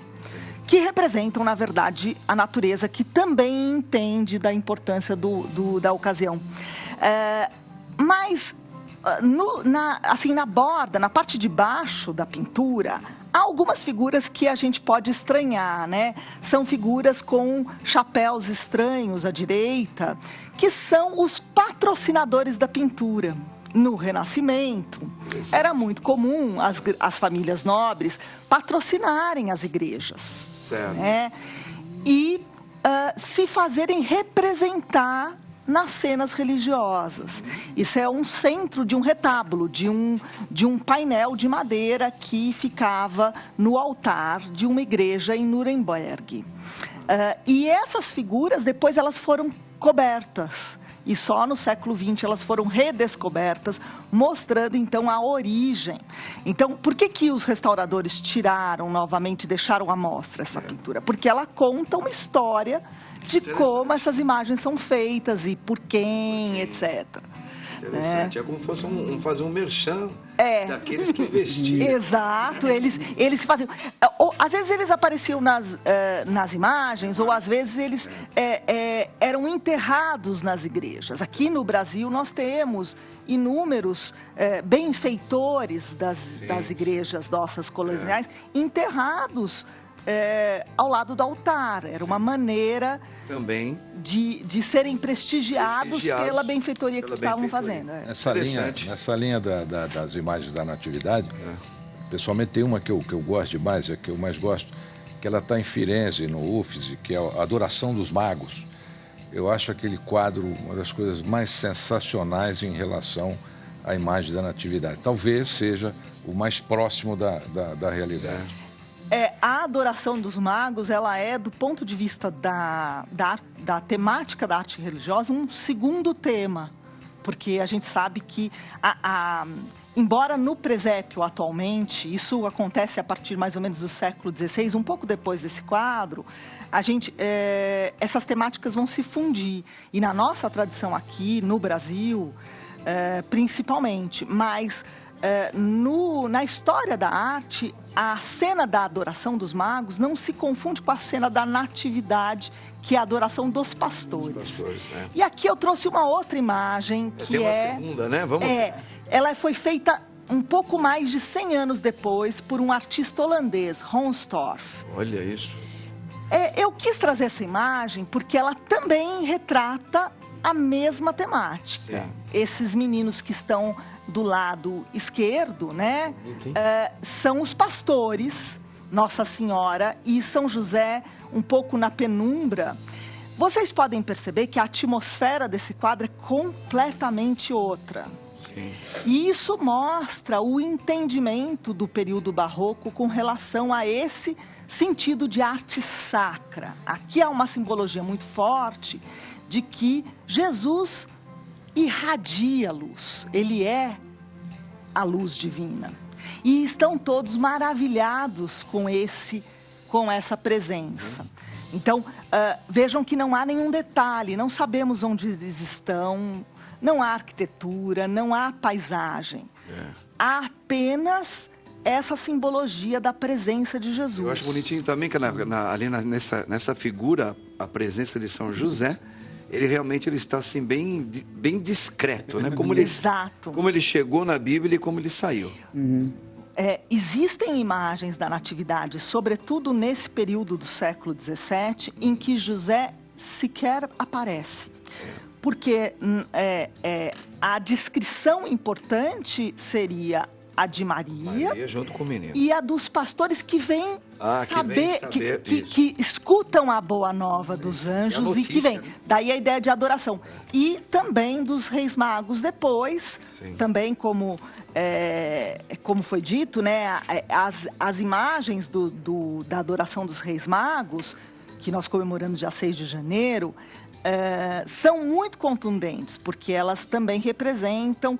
que representam, na verdade, a natureza, que também entende da importância da ocasião. Mas, na borda, na parte de baixo da pintura, há algumas figuras que a gente pode estranhar, né? São figuras com chapéus estranhos à direita, que são os patrocinadores da pintura. No Renascimento, era muito comum as famílias nobres patrocinarem as igrejas, né? E se fazerem representar nas cenas religiosas. Isso é um centro de um retábulo, de um painel de madeira que ficava no altar de uma igreja em Nuremberg. E essas figuras, depois elas foram cobertas. E só no século XX elas foram redescobertas, mostrando então a origem. Então, por que os restauradores tiraram novamente e deixaram à mostra essa pintura? Porque ela conta uma história de como essas imagens são feitas e por quem, etc. Interessante, é como se fosse fazer um merchan daqueles que investiram. Exato, eles faziam. Às vezes eles apareciam nas imagens, ou às vezes eles eram enterrados nas igrejas. Aqui no Brasil nós temos inúmeros benfeitores das igrejas nossas coloniais enterrados ao lado do altar. Era uma maneira também de serem prestigiados pela benfeitoria que estavam fazendo. Nessa linha das imagens da natividade, pessoalmente tem uma que eu gosto demais, que eu mais gosto, que ela está em Firenze, no Uffizi, que é a Adoração dos Magos. Eu acho aquele quadro uma das coisas mais sensacionais em relação à imagem da natividade. Talvez seja o mais próximo da realidade. a adoração dos magos, ela é, do ponto de vista da temática da arte religiosa, um segundo tema. Porque a gente sabe que, embora no presépio atualmente, isso acontece a partir mais ou menos do século XVI, um pouco depois desse quadro, essas temáticas vão se fundir. E na nossa tradição aqui, no Brasil, principalmente, mas na história da arte, a cena da adoração dos magos não se confunde com a cena da natividade, que é a adoração dos pastores. E aqui eu trouxe uma outra imagem, que tem uma segunda, né? Vamos... ela foi feita um pouco mais de 100 anos depois por um artista holandês, Ronstorff. Olha isso. Eu quis trazer essa imagem porque ela também retrata a mesma temática. Sim. Esses meninos que estão do lado esquerdo, né? São os pastores, Nossa Senhora e São José, um pouco na penumbra. Vocês podem perceber que a atmosfera desse quadro é completamente outra. Sim. E isso mostra o entendimento do período barroco com relação a esse sentido de arte sacra. Aqui há uma simbologia muito forte de que Jesus irradia luz, ele é a luz divina. E estão todos maravilhados com essa presença. Então, vejam que não há nenhum detalhe, não sabemos onde eles estão, não há arquitetura, não há paisagem. Há apenas essa simbologia da presença de Jesus. Eu acho bonitinho também que ali nessa figura, a presença de São José, ele está assim bem discreto, né? Exato. Como ele chegou na Bíblia e como ele saiu. Existem imagens da natividade, sobretudo nesse período do século XVII, em que José sequer aparece. Porque a descrição importante seria a de Maria junto com o menino. E a dos pastores que vêm que escutam a boa nova dos anjos notícia, e que vêm. Daí a ideia de adoração. E também dos reis magos depois, também como foi dito, né, as imagens da adoração dos reis magos, que nós comemoramos dia 6 de janeiro, são muito contundentes, porque elas também representam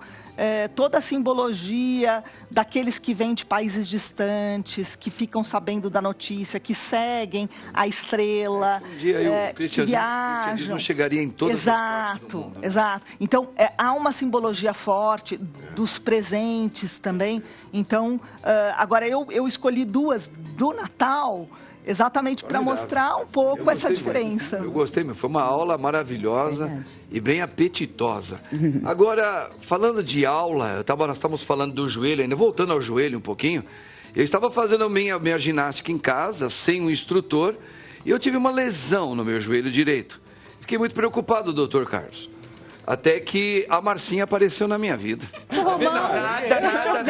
toda a simbologia daqueles que vêm de países distantes, que ficam sabendo da notícia, que seguem a estrela, um dia o cristianismo chegaria em todas as partes do mundo. Exato. Então, há uma simbologia forte dos presentes também. Então, agora eu escolhi duas do Natal, exatamente para mostrar um pouco essa diferença. Eu gostei, foi uma aula maravilhosa e bem apetitosa. Agora, falando de aula, nós estávamos falando do joelho, ainda voltando ao joelho um pouquinho, eu estava fazendo minha ginástica em casa, sem um instrutor, e eu tive uma lesão no meu joelho direito. Fiquei muito preocupado, doutor Carlos. Até que a Marcinha apareceu na minha vida. Nada.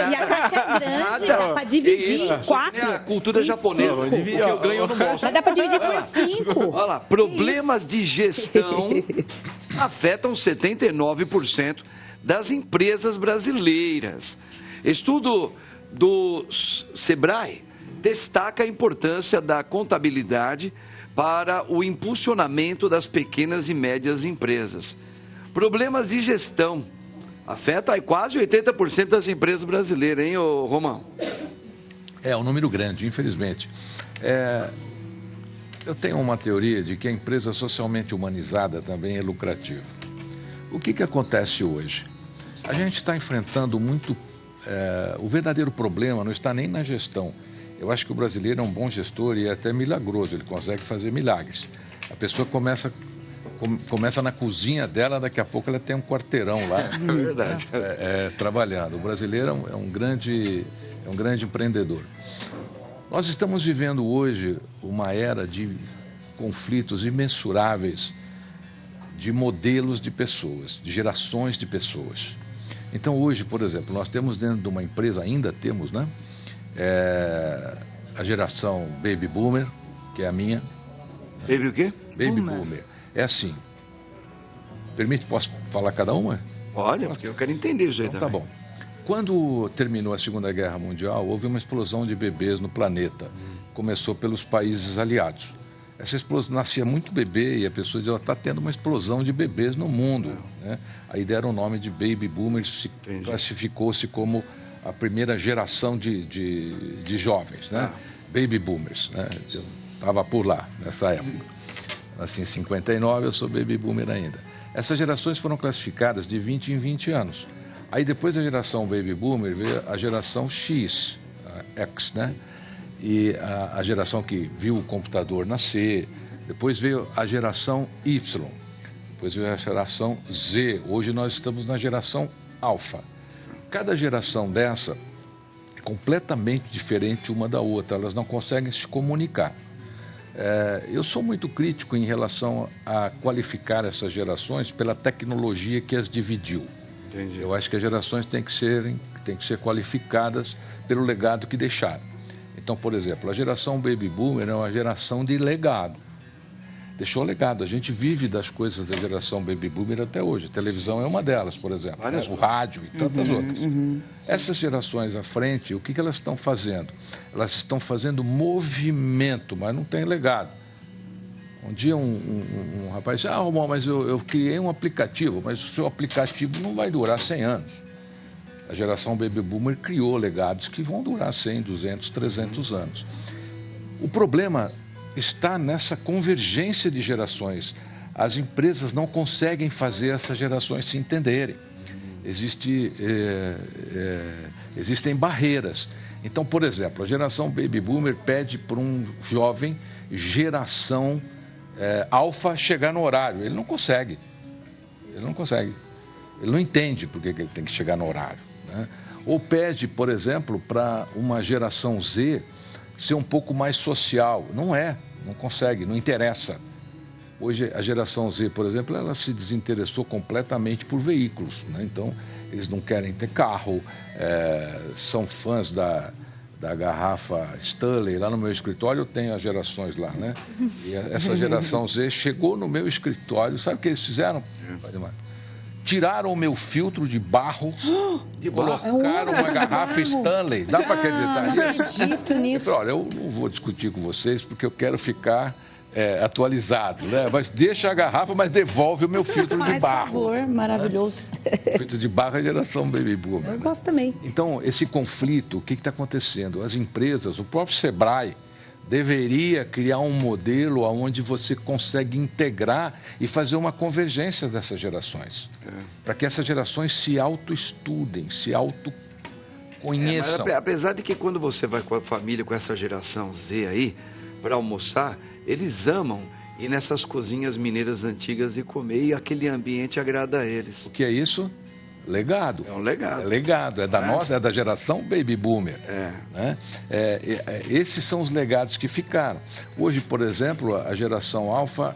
E a caixa é grande, dá pra dividir em 4. É a cultura japonesa, porque eu ganho eu não mostro. Mas dá pra dividir por 5. Olha lá, problemas de gestão afetam 79% das empresas brasileiras. Estudo do Sebrae destaca a importância da contabilidade para o impulsionamento das pequenas e médias empresas. Problemas de gestão afetam quase 80% das empresas brasileiras, hein, Romão? É um número grande, infelizmente. Eu tenho uma teoria de que a empresa socialmente humanizada também é lucrativa. O que acontece hoje? A gente está enfrentando muito... o verdadeiro problema não está nem na gestão. Eu acho que o brasileiro é um bom gestor e é até milagroso, ele consegue fazer milagres. A pessoa começa na cozinha dela, daqui a pouco ela tem um quarteirão lá. É verdade. Trabalhando. O brasileiro é um grande empreendedor. Nós estamos vivendo hoje uma era de conflitos imensuráveis de modelos de pessoas, de gerações de pessoas. Então hoje, por exemplo, nós temos dentro de uma empresa, ainda temos, né? A geração Baby Boomer, que é a minha. Baby o quê? Baby Boomer. É assim. Posso falar cada uma? Olha, porque eu quero entender isso aí então, também. Tá bom. Quando terminou a Segunda Guerra Mundial, houve uma explosão de bebês no planeta. Começou pelos países aliados. Essa explosão, nascia muito bebê e a pessoa dizia, está tendo uma explosão de bebês no mundo. Né? Aí deram o nome de Baby Boomers, classificou-se como a primeira geração de jovens, né? Baby Boomers. Né? Eu estava por lá, nessa época. Assim, em 59, eu sou Baby Boomer ainda. Essas gerações foram classificadas de 20 em 20 anos. Aí depois da geração Baby Boomer veio a geração X, a X, né? E a geração que viu o computador nascer, depois veio a geração Y, depois veio a geração Z, hoje nós estamos na geração Alpha. Cada geração dessa é completamente diferente uma da outra, elas não conseguem se comunicar. Eu sou muito crítico em relação a qualificar essas gerações pela tecnologia que as dividiu. Entendi. Eu acho que as gerações têm que ser qualificadas pelo legado que deixaram. Então, por exemplo, a geração Baby Boomer é uma geração de legado. Deixou legado. A gente vive das coisas da geração Baby Boomer até hoje. A televisão é uma delas, por exemplo. O rádio e tantas outras. Essas gerações à frente, o que elas estão fazendo? Elas estão fazendo movimento, mas não tem legado. Um dia um rapaz disse, Romão, mas eu criei um aplicativo, mas o seu aplicativo não vai durar 100 anos. A geração Baby Boomer criou legados que vão durar 100, 200, 300 anos. O problema está nessa convergência de gerações. As empresas não conseguem fazer essas gerações se entenderem. Existem barreiras. Então, por exemplo, a geração Baby Boomer pede para um jovem geração alfa chegar no horário. Ele não consegue. Ele não entende por que ele tem que chegar no horário. Né? Ou pede, por exemplo, para uma geração Z ser um pouco mais social. Não consegue, não interessa. Hoje, a geração Z, por exemplo, ela se desinteressou completamente por veículos. Né? Então, eles não querem ter carro, são fãs da garrafa Stanley. Lá no meu escritório eu tenho as gerações lá, né? E essa geração Z chegou no meu escritório, sabe o que eles fizeram? Tiraram o meu filtro de barro e colocaram uma garrafa Stanley. Dá para acreditar nisso? Não acredito nisso. Olha, eu não vou discutir com vocês porque eu quero ficar atualizado, né? Mas deixa a garrafa, mas devolve o meu filtro de barro. Por favor, maravilhoso. O filtro de barro é a geração Baby Boomer. Eu gosto também. Então, esse conflito, o que está acontecendo? As empresas, o próprio Sebrae, deveria criar um modelo onde você consegue integrar e fazer uma convergência dessas gerações. Para que essas gerações se autoestudem, se autoconheçam. Apesar de que quando você vai com a família, com essa geração Z aí, para almoçar, eles amam ir nessas cozinhas mineiras antigas e comer, e aquele ambiente agrada a eles. O que é isso? Legado. É um legado. É legado, é da nossa, é da geração Baby Boomer. Né? Esses são os legados que ficaram. Hoje, por exemplo, a geração Alpha,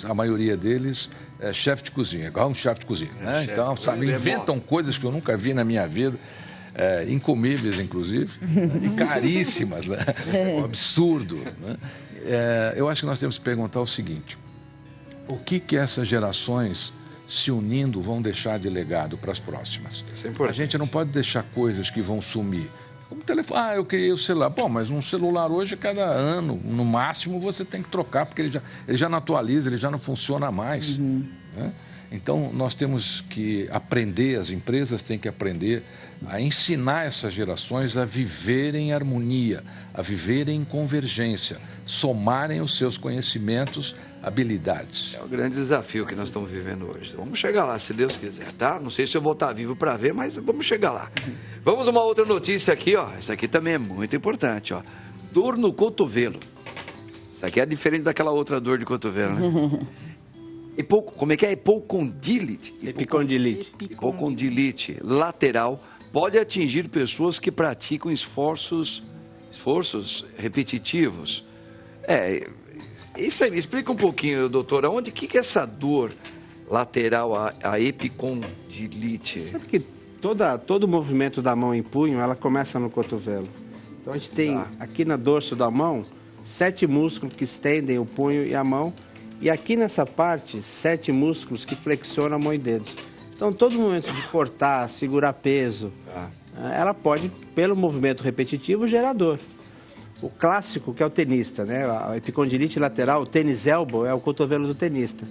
a maioria deles é chefe de cozinha, igual um chefe de cozinha. Né? Então, sabe, inventam coisas que eu nunca vi na minha vida. Incomíveis, inclusive, e caríssimas, né? É um absurdo. Né? Eu acho que nós temos que perguntar o seguinte: o que essas gerações se unindo vão deixar de legado para as próximas? A gente não pode deixar coisas que vão sumir. Como telefone, eu criei o celular. Bom, mas um celular hoje, cada ano, no máximo, você tem que trocar, porque ele já não atualiza, ele já não funciona mais. Né? Então, nós temos que aprender, as empresas têm que aprender a ensinar essas gerações a viverem em harmonia, a viverem em convergência, somarem os seus conhecimentos, habilidades. É o grande desafio que nós estamos vivendo hoje. Vamos chegar lá, se Deus quiser, tá? Não sei se eu vou estar vivo para ver, mas vamos chegar lá. Vamos a uma outra notícia aqui, ó. Essa aqui também é muito importante, ó. Dor no cotovelo. Isso aqui é diferente daquela outra dor de cotovelo, né? Como é que é? Epicondilite. Epicondilite lateral pode atingir pessoas que praticam esforços repetitivos. Isso aí, me explica um pouquinho, doutor, o que é essa dor lateral, a epicondilite? Sabe que todo movimento da mão em punho, ela começa no cotovelo. Então a gente tem aqui no dorso da mão 7 músculos que estendem o punho e a mão. E aqui nessa parte, 7 músculos que flexionam a mão e dedos. Então, todo momento de cortar, segurar peso, ela pode, pelo movimento repetitivo, gerar dor. O clássico, que é o tenista, né? A epicondilite lateral, o tênis elbow, é o cotovelo do tenista,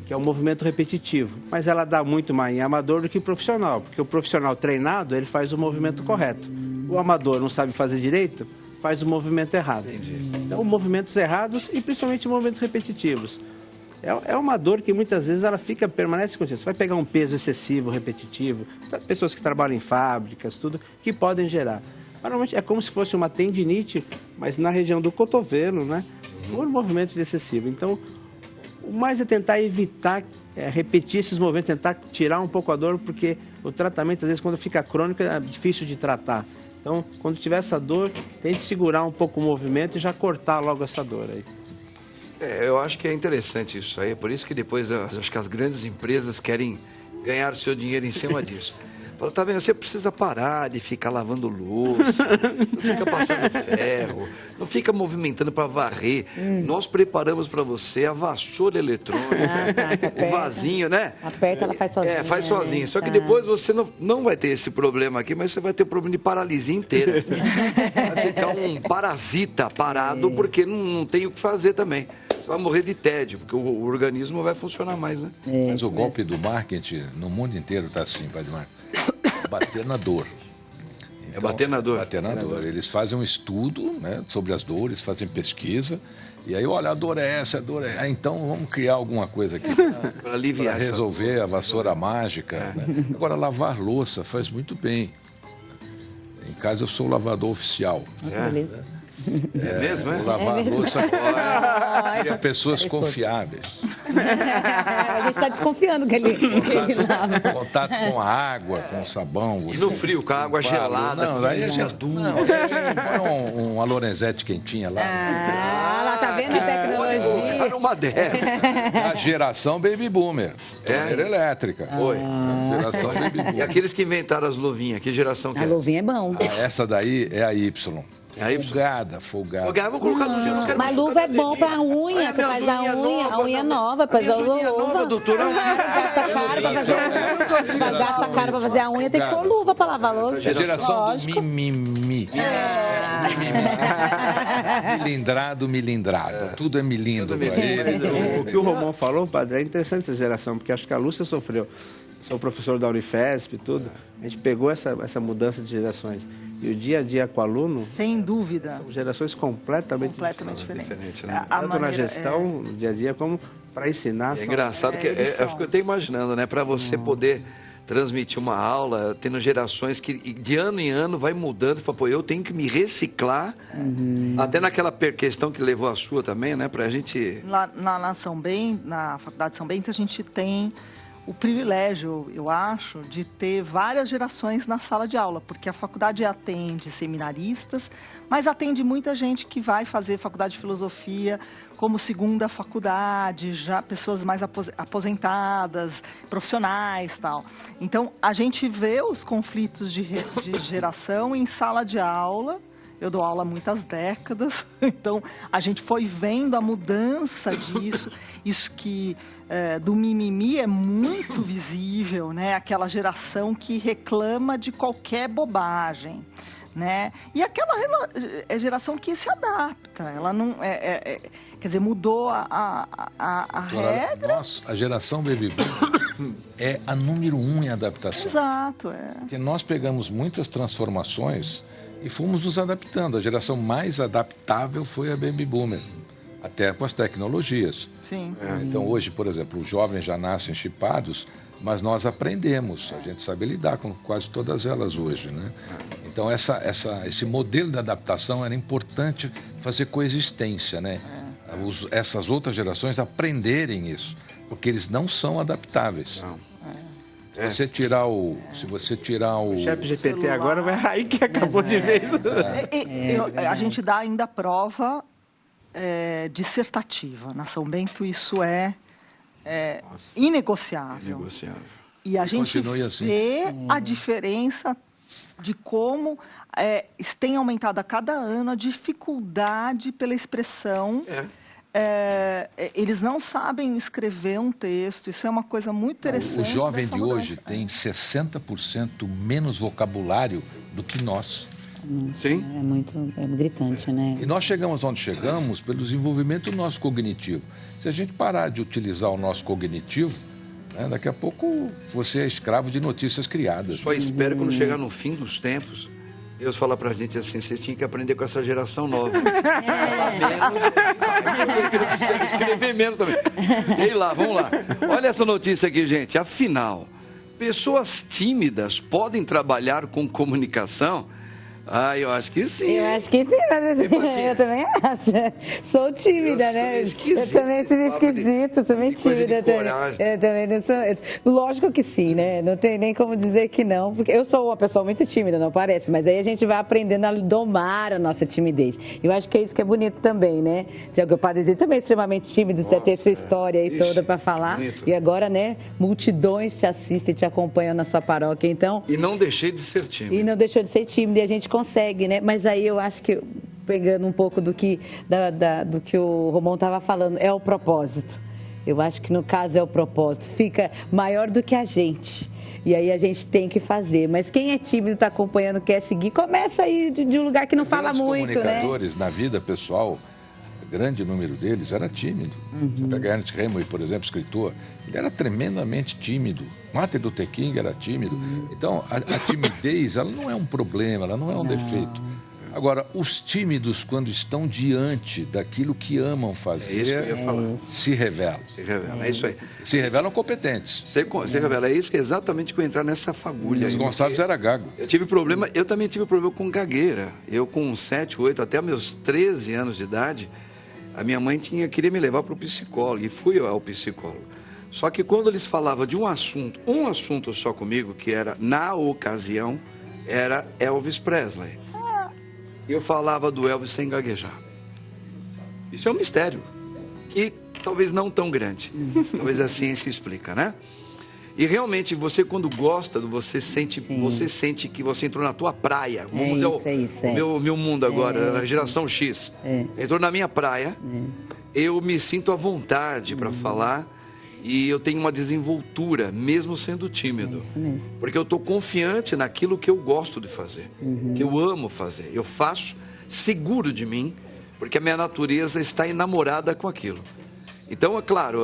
que é um movimento repetitivo. Mas ela dá muito mais em amador do que profissional, porque o profissional treinado, ele faz o movimento correto. O amador não sabe fazer direito, faz o movimento errado. Entendi. Então, movimentos errados e principalmente movimentos repetitivos. É uma dor que muitas vezes ela permanece contínua. Você vai pegar um peso excessivo, repetitivo, pessoas que trabalham em fábricas, tudo, que podem gerar. Normalmente é como se fosse uma tendinite, mas na região do cotovelo, né? Por movimento excessivo. Então, o mais é tentar evitar repetir esses movimentos, tentar tirar um pouco a dor, porque o tratamento, às vezes, quando fica crônico, é difícil de tratar. Então, quando tiver essa dor, tente segurar um pouco o movimento e já cortar logo essa dor aí. Eu acho que é interessante isso aí, por isso que depois acho que as grandes empresas querem ganhar seu dinheiro em cima disso. Fala, tá vendo, você precisa parar de ficar lavando louça, não fica passando ferro, não fica movimentando para varrer. Nós preparamos para você a vassoura eletrônica, o vasinho, né? Aperta, ela faz sozinha. Faz sozinho. Né? Só que depois você não vai ter esse problema aqui, mas você vai ter o problema de paralisia inteira. Vai ficar um parasita parado porque não tem o que fazer também. Você vai morrer de tédio, porque o organismo vai funcionar mais, né? Mas o golpe do marketing no mundo inteiro está assim, Padre Marcos. Bater na dor. Então, bater na dor. Bater na dor. Eles fazem um estudo, né, sobre as dores, fazem pesquisa. E aí, olha, a dor é essa, a dor é... então vamos criar alguma coisa aqui para aliviar, para resolver a vassoura mágica. Né? Agora, lavar louça faz muito bem. Em casa eu sou o lavador oficial. Beleza. É mesmo, é? Vou lavar a louça para pessoas confiáveis. A gente está desconfiando que ele lava. Contato com a água, com o sabão. E no frio, com a água gelada. Não, aí já põe uma Lorenzetti quentinha lá. Lá tá vendo a tecnologia? Era uma dessa. A geração Baby Boomer. Era elétrica. Foi. Geração Baby Boomer. E aqueles que inventaram as luvinhas, que geração que é? A luvinha é bom. Essa daí é a Y. Folgada. Vou colocar no gelo, não quero Mas luva é bom pra unha. Você faz a unha nova, depois a luva. Doutora. Gasta caro pra fazer a unha, tem que pôr luva pra lavar a louça. A geração do mimimi. Milindrado. Tudo é milindro. O que o Romão falou, padre, é interessante essa geração, porque acho que a Lúcia sofreu. Sou professor da Unifesp e tudo. A gente pegou essa mudança de gerações. E o dia a dia com o aluno... Sem dúvida. São gerações completamente diferentes. Né? Tanto na gestão, no dia a dia, como para ensinar. É engraçado que eu fico até imaginando, né? Para você poder transmitir uma aula, tendo gerações que de ano em ano vai mudando. Fala, pô, eu tenho que me reciclar. Até naquela questão que levou a sua também, né? Pra gente... Lá na São Bento, na Faculdade de São Bento, a gente tem o privilégio, eu acho, de ter várias gerações na sala de aula, porque a faculdade atende seminaristas, mas atende muita gente que vai fazer faculdade de filosofia como segunda faculdade, já pessoas mais aposentadas, profissionais, tal. Então, a gente vê os conflitos de geração em sala de aula. Eu dou aula há muitas décadas, então a gente foi vendo a mudança disso, isso que do mimimi é muito visível, né? Aquela geração que reclama de qualquer bobagem, né? E aquela geração que se adapta, ela não quer dizer, mudou a regra. A geração Baby Boom é a número 1 em adaptação. Exato, Porque nós pegamos muitas transformações e fomos nos adaptando. A geração mais adaptável foi a Baby Boomer, até com as tecnologias. Sim. Então, hoje, por exemplo, os jovens já nascem chipados, mas nós aprendemos, a gente sabe lidar com quase todas elas hoje, né? Então, esse modelo de adaptação era importante fazer coexistência, né? Essas outras gerações aprenderem isso, porque eles não são adaptáveis. Não. Se você tirar o ChatGPT agora vai aí que acabou de vez. A gente dá ainda prova dissertativa. Na São Bento isso é inegociável. E a gente vê a diferença de como tem aumentado a cada ano a dificuldade pela expressão. eles não sabem escrever um texto. Isso é uma coisa muito interessante. O jovem de hoje tem 60% menos vocabulário do que nós. Sim. É gritante, né? E nós chegamos onde chegamos pelo desenvolvimento do nosso cognitivo. Se a gente parar de utilizar o nosso cognitivo, né, daqui a pouco você é escravo de notícias criadas. Só espero quando chegar no fim dos tempos, Deus fala pra gente assim, vocês tinham que aprender com essa geração nova. Escrever menos também. Sei lá, vamos lá. Olha essa notícia aqui, gente. Afinal, pessoas tímidas podem trabalhar com comunicação? Eu acho que sim. Eu acho que sim, mas eu também acho. Sou tímida, né? Eu também sou esquisita, sou bem tímida. Eu também não sou. Lógico que sim, né? Não tem nem como dizer que não, porque eu sou uma pessoa muito tímida, não parece, mas aí a gente vai aprendendo a domar a nossa timidez. Eu acho que é isso que é bonito também, né? O Padre Zito também é extremamente tímido, você ter sua história aí toda para falar. Bonito. E agora, né? Multidões te assistem, te acompanham na sua paróquia, então. E não deixei de ser tímido. E não deixou de ser tímido, e a gente consegue, né? Mas aí eu acho que, pegando um pouco do que o Romão estava falando, é o propósito. Eu acho que no caso é o propósito. Fica maior do que a gente. E aí a gente tem que fazer. Mas quem é tímido, está acompanhando, quer seguir, começa aí de um lugar que não fala muito, né? Os comunicadores, na vida pessoal, grande número deles era tímido. Você pega Ernest Hemingway, por exemplo, escritor, ele era tremendamente tímido. Martin Luther King era tímido. Então, a timidez, ela não é um problema, ela não é um defeito. Agora, os tímidos, quando estão diante daquilo que amam fazer, se revelam. Se revelam, é isso aí. Se revelam competentes. Se revela, é isso que é exatamente que eu entrar nessa fagulha. Mas Gonçalves era gago. Eu também tive problema com gagueira. Eu com 7, 8, até meus 13 anos de idade, a minha mãe queria me levar para o psicólogo, e fui ao psicólogo. Só que quando eles falavam de um assunto só comigo, que era, na ocasião, era Elvis Presley. Eu falava do Elvis sem gaguejar. Isso é um mistério, que talvez não tão grande. Talvez a ciência explica, né? E realmente, você quando gosta, você sente que você entrou na tua praia. Vamos dizer, o meu mundo agora, a geração X. Entrou na minha praia, eu me sinto à vontade para falar. E eu tenho uma desenvoltura, mesmo sendo tímido. Isso mesmo. Porque eu estou confiante naquilo que eu gosto de fazer, que eu amo fazer. Eu faço seguro de mim, porque a minha natureza está enamorada com aquilo. Então, é claro,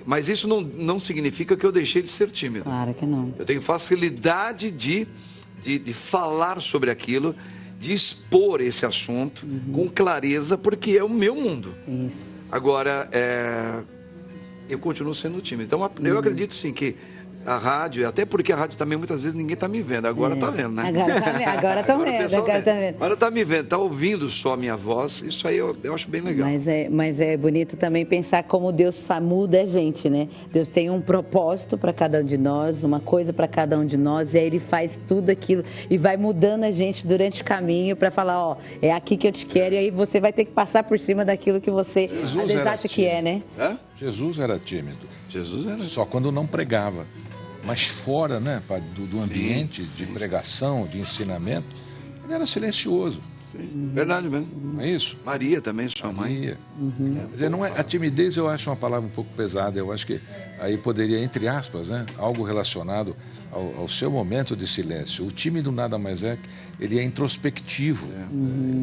mas isso não significa que eu deixei de ser tímido. Claro que não. Eu tenho facilidade de falar sobre aquilo, de expor esse assunto com clareza, porque é o meu mundo. Isso. Agora, eu continuo sendo tímido. Então, eu acredito, sim, que a rádio, até porque a rádio também, muitas vezes, ninguém está me vendo. Agora está vendo, né? Agora está vendo. Agora está me vendo, está ouvindo só a minha voz. Isso aí eu acho bem legal. Mas é bonito também pensar como Deus muda a gente, né? Deus tem um propósito para cada um de nós, uma coisa para cada um de nós, e aí Ele faz tudo aquilo e vai mudando a gente durante o caminho para falar, é aqui que eu te quero, e aí você vai ter que passar por cima daquilo que você às vezes acha que é, né? Jesus era tímido. Jesus era. Só quando não pregava. Mas fora, né, do ambiente de pregação, de ensinamento, ele era silencioso. Sim, verdade mesmo. Não é isso? Maria também, sua mãe. Quer dizer, não a timidez eu acho uma palavra um pouco pesada. Eu acho que aí poderia, entre aspas, né, algo relacionado ao seu momento de silêncio. O tímido nada mais é que ele é introspectivo.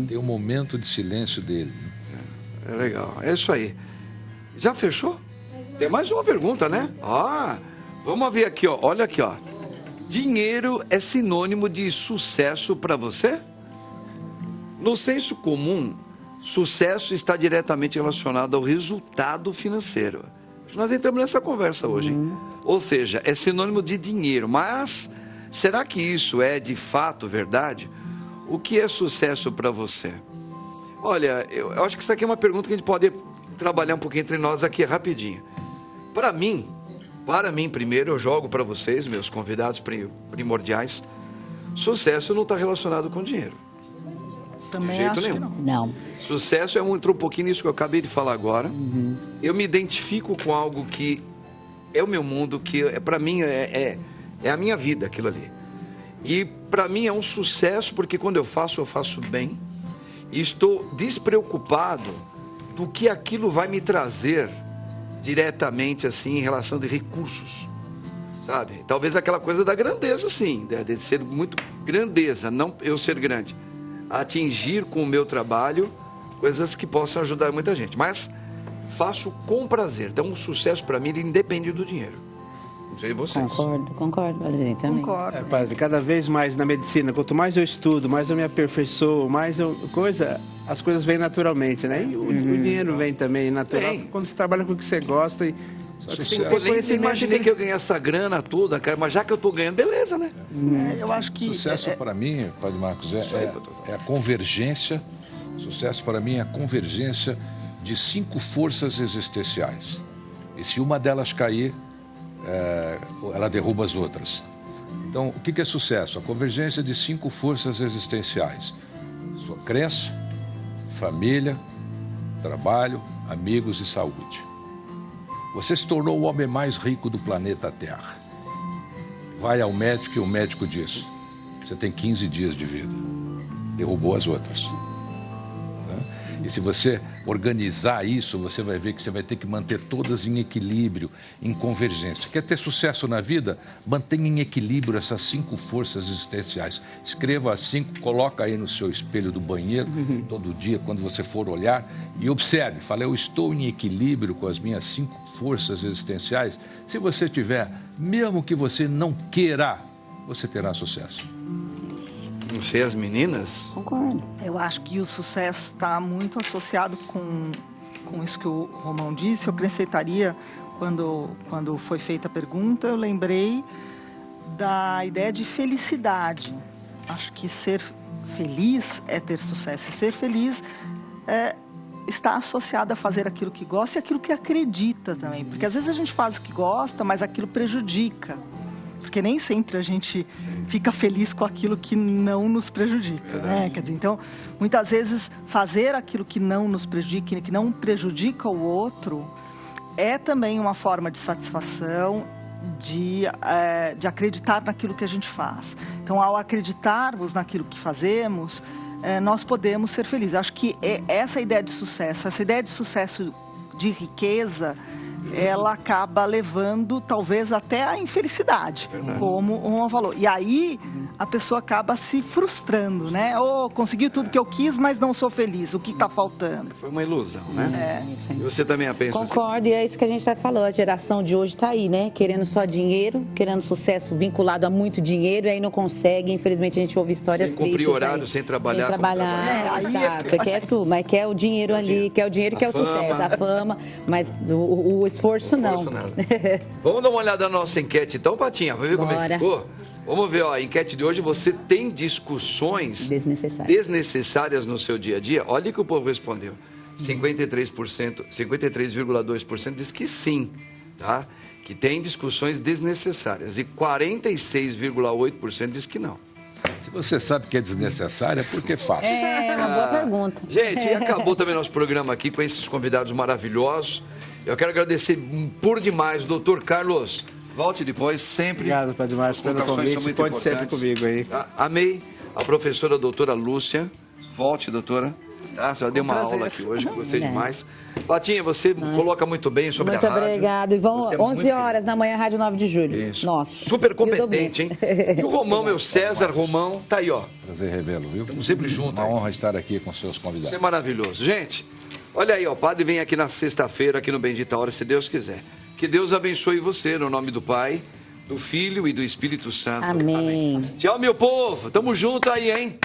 Tem um momento de silêncio dele. É legal. É isso aí. Já fechou? Tem mais uma pergunta, né? Vamos ver aqui, ó. Olha aqui, ó. Dinheiro é sinônimo de sucesso para você? No senso comum, sucesso está diretamente relacionado ao resultado financeiro. Nós entramos nessa conversa hoje, hein? Ou seja, é sinônimo de dinheiro. Mas será que isso é de fato verdade? O que é sucesso para você? Olha, eu acho que isso aqui é uma pergunta que a gente pode trabalhar um pouquinho entre nós aqui rapidinho. Para mim, primeiro, eu jogo para vocês, meus convidados primordiais, sucesso não está relacionado com dinheiro. Também de jeito acho nenhum. que não. Não. Sucesso entrou um pouquinho nisso que eu acabei de falar agora. Eu me identifico com algo que é o meu mundo, que para mim é a minha vida, aquilo ali. E para mim é um sucesso, porque quando eu faço bem. E estou despreocupado do que aquilo vai me trazer diretamente, assim, em relação de recursos, sabe? Talvez aquela coisa da grandeza, sim, de ser muito grandeza, não eu ser grande. Atingir com o meu trabalho coisas que possam ajudar muita gente. Mas faço com prazer. Então, o sucesso para mim ele independe do dinheiro. Não sei vocês. Concordo, Valezinho, também. Concordo. Padre, cada vez mais na medicina, quanto mais eu estudo, mais eu me aperfeiçoo, mais as coisas vêm naturalmente, né? E o dinheiro vem também natural. Vem. Quando você trabalha com o que você gosta e Você tem que tem ter Eu conhecimento. imaginei que eu ganhasse essa grana toda, cara, mas já que eu tô ganhando, beleza, né? Eu acho que Sucesso para mim, Padre Marcos, é a convergência. Sucesso para mim é a convergência de 5 forças existenciais. E se uma delas cair, ela derruba as outras. Então, o que é sucesso? A convergência de 5 forças existenciais: sua crença, família, trabalho, amigos e saúde. Você se tornou o homem mais rico do planeta Terra. Vai ao médico e o médico diz: você tem 15 dias de vida. Derrubou as outras. E se você organizar isso, você vai ver que você vai ter que manter todas em equilíbrio, em convergência. Quer ter sucesso na vida? Mantenha em equilíbrio essas 5 forças existenciais. Escreva as 5, coloca aí no seu espelho do banheiro, todo dia, quando você for olhar, e observe. Fala, eu estou em equilíbrio com as minhas 5 forças existenciais. Se você tiver, mesmo que você não queira, você terá sucesso. Não sei, as meninas? Concordo. eu acho que o sucesso está muito associado com isso que o Romão disse. Eu acrescentaria, quando foi feita a pergunta, eu lembrei da ideia de felicidade. Acho que ser feliz é ter sucesso. E ser feliz está associado a fazer aquilo que gosta e aquilo que acredita também. Porque às vezes a gente faz o que gosta, mas aquilo prejudica. Porque nem sempre a gente fica feliz com aquilo que não nos prejudica, né? Quer dizer, então, muitas vezes fazer aquilo que não nos prejudica, que não prejudica o outro, é também uma forma de satisfação, de acreditar naquilo que a gente faz. Então, ao acreditarmos naquilo que fazemos, nós podemos ser felizes. Acho que essa ideia de sucesso de riqueza, ela acaba levando talvez até a infelicidade, como o Romão falou. E aí a pessoa acaba se frustrando, né? Consegui tudo que eu quis, mas não sou feliz. O que está faltando? Foi uma ilusão, né? E você também pensa assim? Concordo, e é isso que a gente está falando. A geração de hoje está aí, né? Querendo só dinheiro, querendo sucesso vinculado a muito dinheiro, e aí não consegue. Infelizmente, a gente ouve histórias sem cumprir tristes. horário, sem trabalhar. Exato. Quer tudo, mas quer o dinheiro ali, quer o dinheiro, quer o sucesso, a fama, mas o esforço não. Vamos dar uma olhada na nossa enquete então, Patinha? Vamos ver como é que ficou? Vamos ver, a enquete de hoje. Você tem discussões desnecessárias no seu dia a dia? Olha o que o povo respondeu. 53,2% diz que sim, tá? Que tem discussões desnecessárias. E 46,8% diz que não. Se você sabe que é desnecessário, é porque é fácil. É uma boa pergunta. Gente, acabou também nosso programa aqui com esses convidados maravilhosos. Eu quero agradecer por demais, doutor Carlos. Volte depois, sempre. Obrigado, Padre Márcio, pelo convite. Pode sempre comigo aí. Amei a professora doutora Lúcia. Volte, doutora. Tá? Você deu uma aula aqui hoje, gostei demais. Patinha, você coloca muito bem sobre a rádio. Muito obrigado. E vão 11 horas da manhã, Rádio 9 de Julho. Isso. Nossa. Super competente, hein? E o Romão, meu César Romão, tá aí, ó. Prazer revê-lo, viu? Estamos sempre juntos. Uma honra estar aqui com seus convidados. Isso é maravilhoso. Gente, olha aí, ó. O padre vem aqui na sexta-feira, aqui no Bendita Hora, se Deus quiser. Que Deus abençoe você, no nome do Pai, do Filho e do Espírito Santo. Amém. Tchau, meu povo. Tamo junto aí, hein?